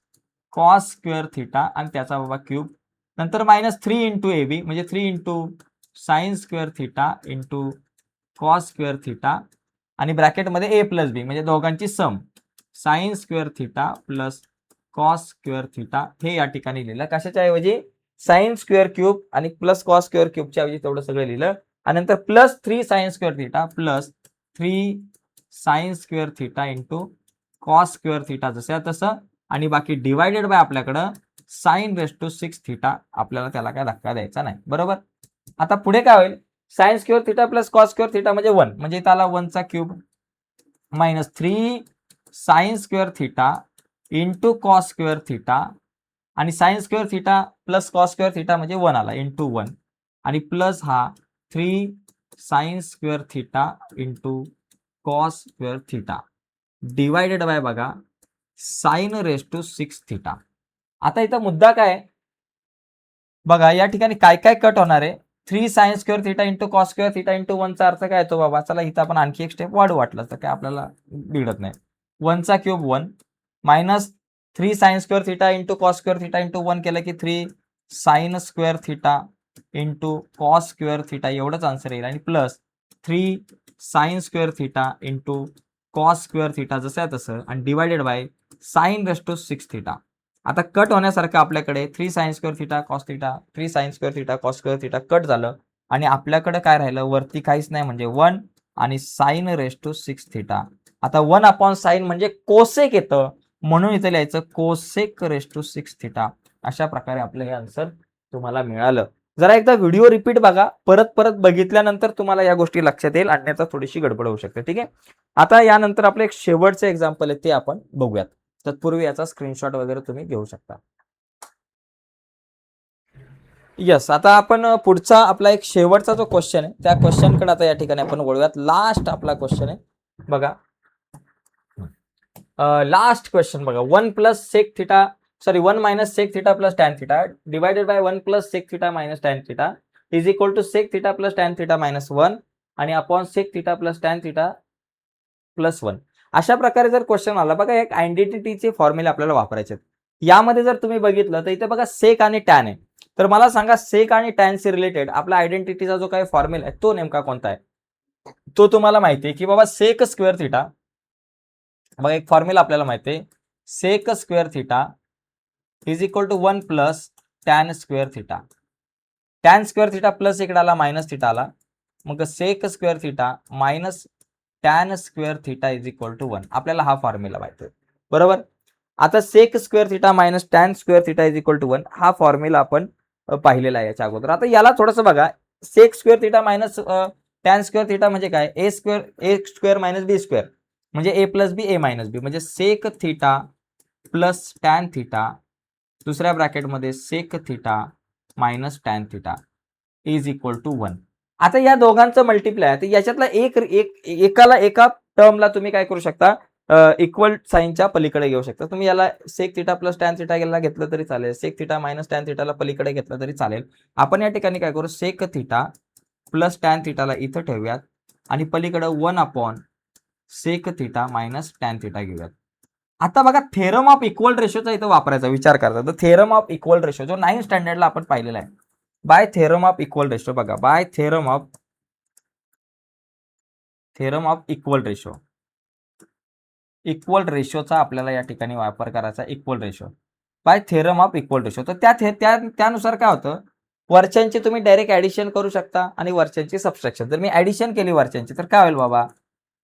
[SPEAKER 1] cos square theta आणि त्याचा बाबा क्यूब. नंतर मायनस 3 इंटू ए बी म्हणजे 3 into sine square theta into cos square theta आणि ब्रॅकेटमध्ये ए प्लस बी म्हणजे दोघांची sum sine square theta plus cos square theta. हे या ठिकाणी लिहिलं. कशाच्या ऐवजी साइन स्क्वेअर क्यूब आणि प्लस कॉस स्क्वेअर क्यूबच्या ऐवजी तेवढं सगळं लिहिलं. आणि नंतर plus 3 sine square theta plus 3 sine square theta into cos square theta जसं तसं आणि बाकी डिवायडेड बाय आपल्याकडं साइन रेस टू 6 थिटा. आपल्याला त्याला काय धक्का द्यायचा नाही. बरोबर. आता पुढे काय होईल, sine square theta plus cos square theta म्हणजे 1 म्हणजे त्याला 1 चा cube minus 3 sine square theta into cos square theta आणि sine square theta plus cos square theta म्हणजे 1 आला इंटू 1 आणि प्लस हा 3 sine square theta into cos square theta divided by बघा साइन रेस टू 6 थिटा. आता इथं मुद्दा काय बघा, या ठिकाणी काय काय कट होणार आहे. 3 sine square theta into cos square theta into 1 चा अर्थ काय येतो बाबा, चला इथं आपण आणखी एक स्टेप वाढू वाटलं तर काय आपल्याला बिघडत नाही. 1 चा cube 1 minus 3 sine square theta into cos square theta into 1 केलं की 3 sine square theta into cos square theta एवढंच आन्सर येईल आणि plus 3 sine square theta into cos square theta जसं आहे तसं आणि divided by sine raise to 6 theta. आता कट होण्यासारखं आपल्याकडे 3 sine square theta cos theta 3 sine square theta cos square theta cut झालं आणि आपल्याकडे काय राहिलं, वरती काहीच नाही म्हणजे 1 आणि साइन रेस टू 6 थिटा. आता 1 अपॉन साइन म्हणजे कोसेक येतं म्हणून इथे लिहायचं कोसेक रेस टू 6 थिटा. अशा प्रकारे आपलं हे आन्सर तुम्हाला मिळालं. जरा एकदा व्हिडिओ रिपीट बघा, परत परत बघितल्यानंतर तुम्हाला या गोष्टी लक्षात येईल, अन्यथा थोडीशी गडबड होऊ शकते. ठीक आहे. आता यानंतर आपलं एक शेवटचं एक्झाम्पल आहे ते आपण बघूयात. तत्पूर्वी याचा स्क्रीनशॉट वगैरे तुम्ही घेऊ शकता. यस, आता आपण पुढचा आपला एक शेवटचा जो क्वेश्चन आहे त्या क्वेश्चनकडे आता या ठिकाणी आपण वळूयात. लास्ट आपला क्वेश्चन आहे बघा, लास्ट क्वेश्चन बघा. 1 plus sec theta sorry 1 minus sec theta plus tan theta divided by 1 plus sec theta minus tan theta is equal to sec theta plus tan theta minus 1 आणि upon sec theta plus tan theta plus 1. अशा प्रकारे जर question आला बघा, एक आयडेंटिटीचे फॉर्म्युले आपल्याला वापरायचे. यामध्ये जर तुम्ही बघितलं तर इथे बघा सेक आणि टॅन आहे. तर मला सांगा सेक आणि टॅनशी रिलेटेड आपला आयडेंटिटीचा जो काही फॉर्म्युला आहे तो नेमका कोणता आहे. तो तुम्हाला माहिती आहे की बाबा सेक स्क्वेअर थिटा, बघा एक फॉर्म्युला आपल्याला माहिती आहे, sec square theta is equal to 1 plus tan square theta. Tan square theta plus इकडे आला मायनस थिटा आला, मग sec square theta minus tan square theta is equal to 1. आपल्याला हा फॉर्म्युला माहिती आहे. बरोबर. आता sec square theta minus tan square theta is equal to 1 हा फॉर्म्युला आपण पाहिलेला आहे याच्या अगोदर. आता याला थोडंसं बघा, sec square theta minus tan square theta म्हणजे काय, ए स्क्वेअर मायनस बी स्क्वेअर म्हणजे a plus B A minus b म्हणजे sec theta plus tan theta दुसऱ्या ब्रॅकेटमध्ये sec theta minus tan theta is equal to 1. आता या दोघांचं मल्टिप्लाय आहे, याच्यातला एका टर्मला तुम्ही काय करू शकता, इक्वल साइनच्या पलीकडे घेऊ शकता. तुम्ही याला sec theta plus tan theta याला घेतलं तरी चालेल, सेक थिटा मायनस टॅन थिटाला पलीकडे घेतलं तरी चालेल. आपण या ठिकाणी काय करू, सेक थिटा प्लस टॅन थिटाला इथं ठेवूयात आणि पलीकडे 1 upon sec theta minus tan theta घेऊयात. आता बघा थेरम ऑफ इक्वल रेशोचा इथं वापरायचा विचार करता. तर थेरम ऑफ इक्वल रेशो जो 9th स्टँडर्डला आपण पाहिलेला आहे, by theorem of equal ratio बघा, by theorem of equal ratio equal रेशोचा आपल्याला या ठिकाणी वापर करायचा, equal ratio by theorem of equal ratio. तर त्यानुसार काय होतं, वरच्यांची तुम्ही डायरेक्ट ऍडिशन करू शकता आणि वरच्यांची सबट्रॅक्शन. जर मी ऍडिशन केली वरच्यांची तर काय होईल बाबा,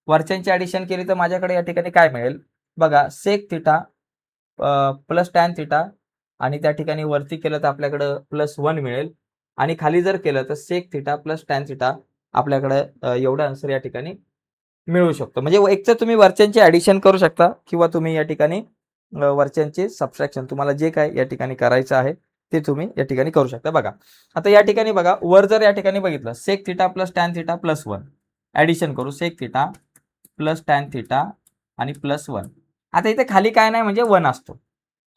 [SPEAKER 1] वरच्यांची ऍडिशन केली तर माझ्याकडे या ठिकाणी काय मिळेल बघा, sec theta plus tan theta आणि त्या ठिकाणी वरती केलं तर आपल्याकडं +1 मिळेल आणि खाली जर केलं तर sec theta plus tan theta आपल्याकडं एवढा आन्सर या ठिकाणी मिळू शकतो. म्हणजे एक तर तुम्ही वरच्यांची ऍडिशन करू शकता किंवा तुम्ही या ठिकाणी वरच्यांची सबट्रॅक्शन, तुम्हाला जे काय या ठिकाणी करायचं आहे ते तुम्ही या ठिकाणी करू शकता. बघा आता या ठिकाणी बघा, वर जर या ठिकाणी बघितलं sec theta plus tan theta +1 addition करू, sec theta plus tan theta आणि +1. आता इथे खाली काय नाही म्हणजे 1 असतो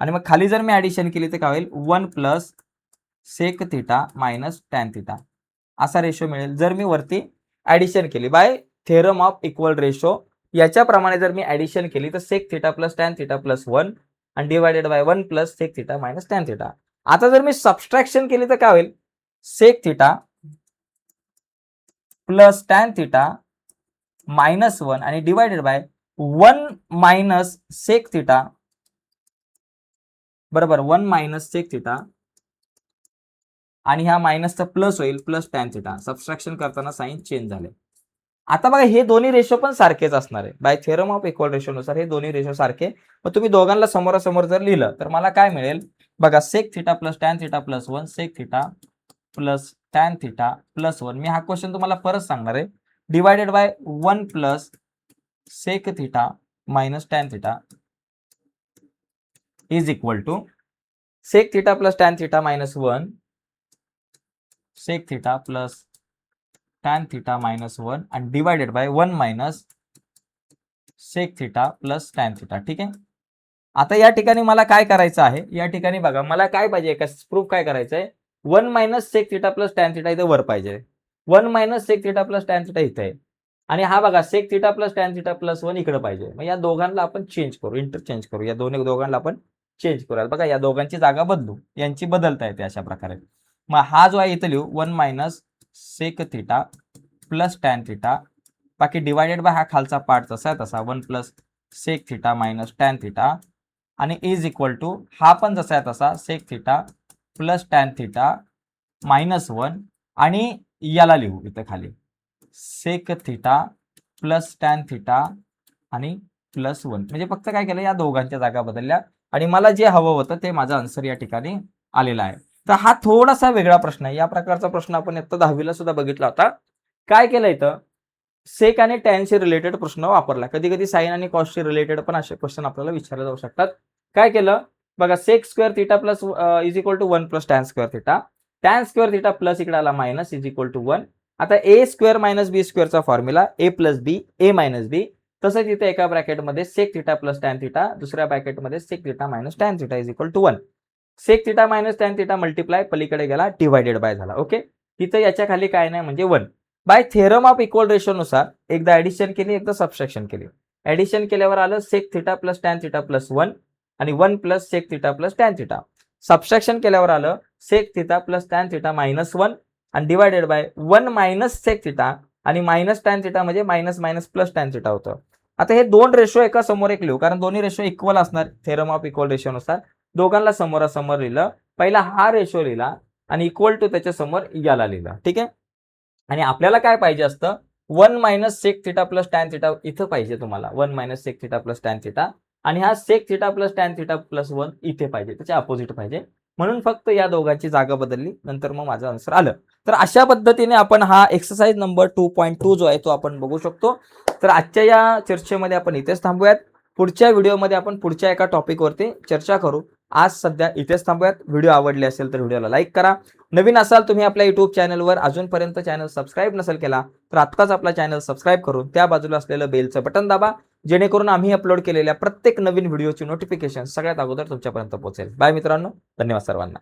[SPEAKER 1] आणि मग खाली जर मी ऍडिशन केली तर काय होईल, 1 plus sec theta minus tan theta असा रेशो मिळेल जर मी वरती ऍडिशन केली by theorem of equal ratio. याच्याप्रमाणे जर मी ऍडिशन केली तर sec theta plus tan theta +1 आणि divided by 1 plus sec theta minus tan theta. आता जर मी सबट्रॅक्शन केली तर काय होईल, sec theta plus tan theta -1 आणि divided by 1 minus sec theta बरोबर, 1 मायनस सेक थिटा आणि ह्या मायनसचा प्लस होईल प्लस टॅन थिटा. सबट्रॅक्शन करताना साइन चेंज झाले. आता बघा हे दोन्ही रेशो पण सारखेच असणार आहे. बाय थेरम ऑफ इक्वल रेशोनुसार हे दोन्ही रेशो सारखे. मग तुम्ही दोघांना समोरासमोर जर लिहिलं तर मला काय मिळेल बघा, sec theta plus tan theta +1 sec theta plus tan theta +1. मी हा क्वेश्चन तुम्हाला परत सांगणार आहे. Divided by 1 plus sec theta minus tan theta is equal to sec theta plus tan theta -1 sec theta plus tan theta -1 आणि divided by 1 minus sec theta plus tan theta. ठीक आहे. आता या ठिकाणी मला काय करायचं आहे, या ठिकाणी बघा मला काय पाहिजे, प्रूफ काय करायचं आहे, 1 minus sec theta plus tan theta इथे वर पाहिजे, 1 minus sec theta plus tan theta इथे आहे आणि हा बघा sec theta plus tan theta +1 इकडे पाहिजे. मग या दोघांना आपण चेंज करू, इंटरचेंज करू, या दोघांना आपण चेंज करूया. बघा या दोघांची जागा बदलू, यांची बदलता येते अशा प्रकारे. मग हा जो आहे इथे लिहू 1 minus sec theta plus tan theta, बाकी डिवायडेड बाय हा खालचा पार्ट तसा आहे तसा 1 plus sec theta minus tan theta आणि इज इक्वल टू हा पण जसा आहे तसा sec theta plus tan theta -1 आणि याला लिहू इथं खाली sec theta plus tan theta आणि +1. म्हणजे फक्त काय केलं, या दोघांच्या जागा बदलल्या आणि मला जे हवं होतं ते माझा आन्सर या ठिकाणी आलेला आहे. तर हा थोडासा वेगळा प्रश्न आहे. या प्रकारचा प्रश्न आपण इयत्ता 10वीला सुद्धा बघितला होता. काय केलं इथं, सेक आणि टॅनशी रिलेटेड प्रश्न वापरला. कधी कधी साइन आणि कॉसशी रिलेटेड पण असे क्वेश्चन आपल्याला विचारले जाऊ शकतात. काय केलं बघा, sec square theta plus is equal to 1 plus tan square theta, tan square theta plus इकडे आला मायनस इज इक्वल टू 1. आता ए स्क्वेअर मायनस बी स्क्वेअरचा formula a plus B A minus b. तसंच इथे एका ब्रॅकेटमध्ये sec theta plus tan theta, दुसऱ्या ब्रॅकेटमध्ये sec theta minus tan theta is equal to 1. Sec theta minus tan theta multiply पलीकडे गेला डिवायडेड बाय झाला. ओके, तिथे याच्या खाली काय नाही म्हणजे 1. By theorem of equal ratio नुसार एकदा ऍडिशन केली एकदा सबट्रॅक्शन केली. ऍडिशन केल्यावर आलं sec theta plus tan theta +1 आणि 1 plus sec theta plus tan theta. Subtraction केल्यावर आलं sec theta plus tan theta -1 आणि divided by 1 minus sec theta आणि मायनस टॅन थिटा म्हणजे minus minus plus tan theta होतं. आता हे दोन रेशो एका समोर एक लिहू, कारण दोन्ही रेशो इक्वल असणार थेरम ऑफ इक्वल रेशो नुसार. दोघांना समोरासमोर लिहिलं, पहिला हा रेशो लिहिला आणि इक्वल टू त्याच्या समोर याला लिहिला. ठीक आहे. आणि आपल्याला काय पाहिजे असतं, 1 minus sec theta plus tan theta इथं पाहिजे तुम्हाला, 1 minus sec theta plus tan theta आणि हा sec theta plus tan theta +1 इथे पाहिजे, त्याच्या अपोजिट पाहिजे. म्हणून फक्त या दोघांची जागा बदलली, नंतर मग माझं आन्सर आलं. तर अशा पद्धतीने आपण हा एक्सरसाइज नंबर 2.2 जो आहे तो आपण बघू शकतो. तर आजच्या या चर्चेमध्ये आपण इथेच थांबूयात. पुढच्या व्हिडिओमध्ये आपण पुढच्या एका टॉपिकवरती चर्चा करू. आज सध्या इथेच थांबूयात. व्हिडिओ आवडले असेल तर व्हिडिओला लाईक करा. नवीन असाल तुम्ही आपल्या युट्यूब चॅनलवर, अजूनपर्यंत चॅनल सबस्क्राईब नसेल केला तर आत्ताच आपला चॅनल सबस्क्राईब करून त्या बाजूला असलेलं बेलचं बटन दाबा, जेणेकरून आम्ही अपलोड केलेल्या प्रत्येक नवीन व्हिडिओची नोटिफिकेशन सगळ्यात अगोदर तुमच्यापर्यंत पोहोचेल. बाय मित्रांनो, धन्यवाद सर्वांना.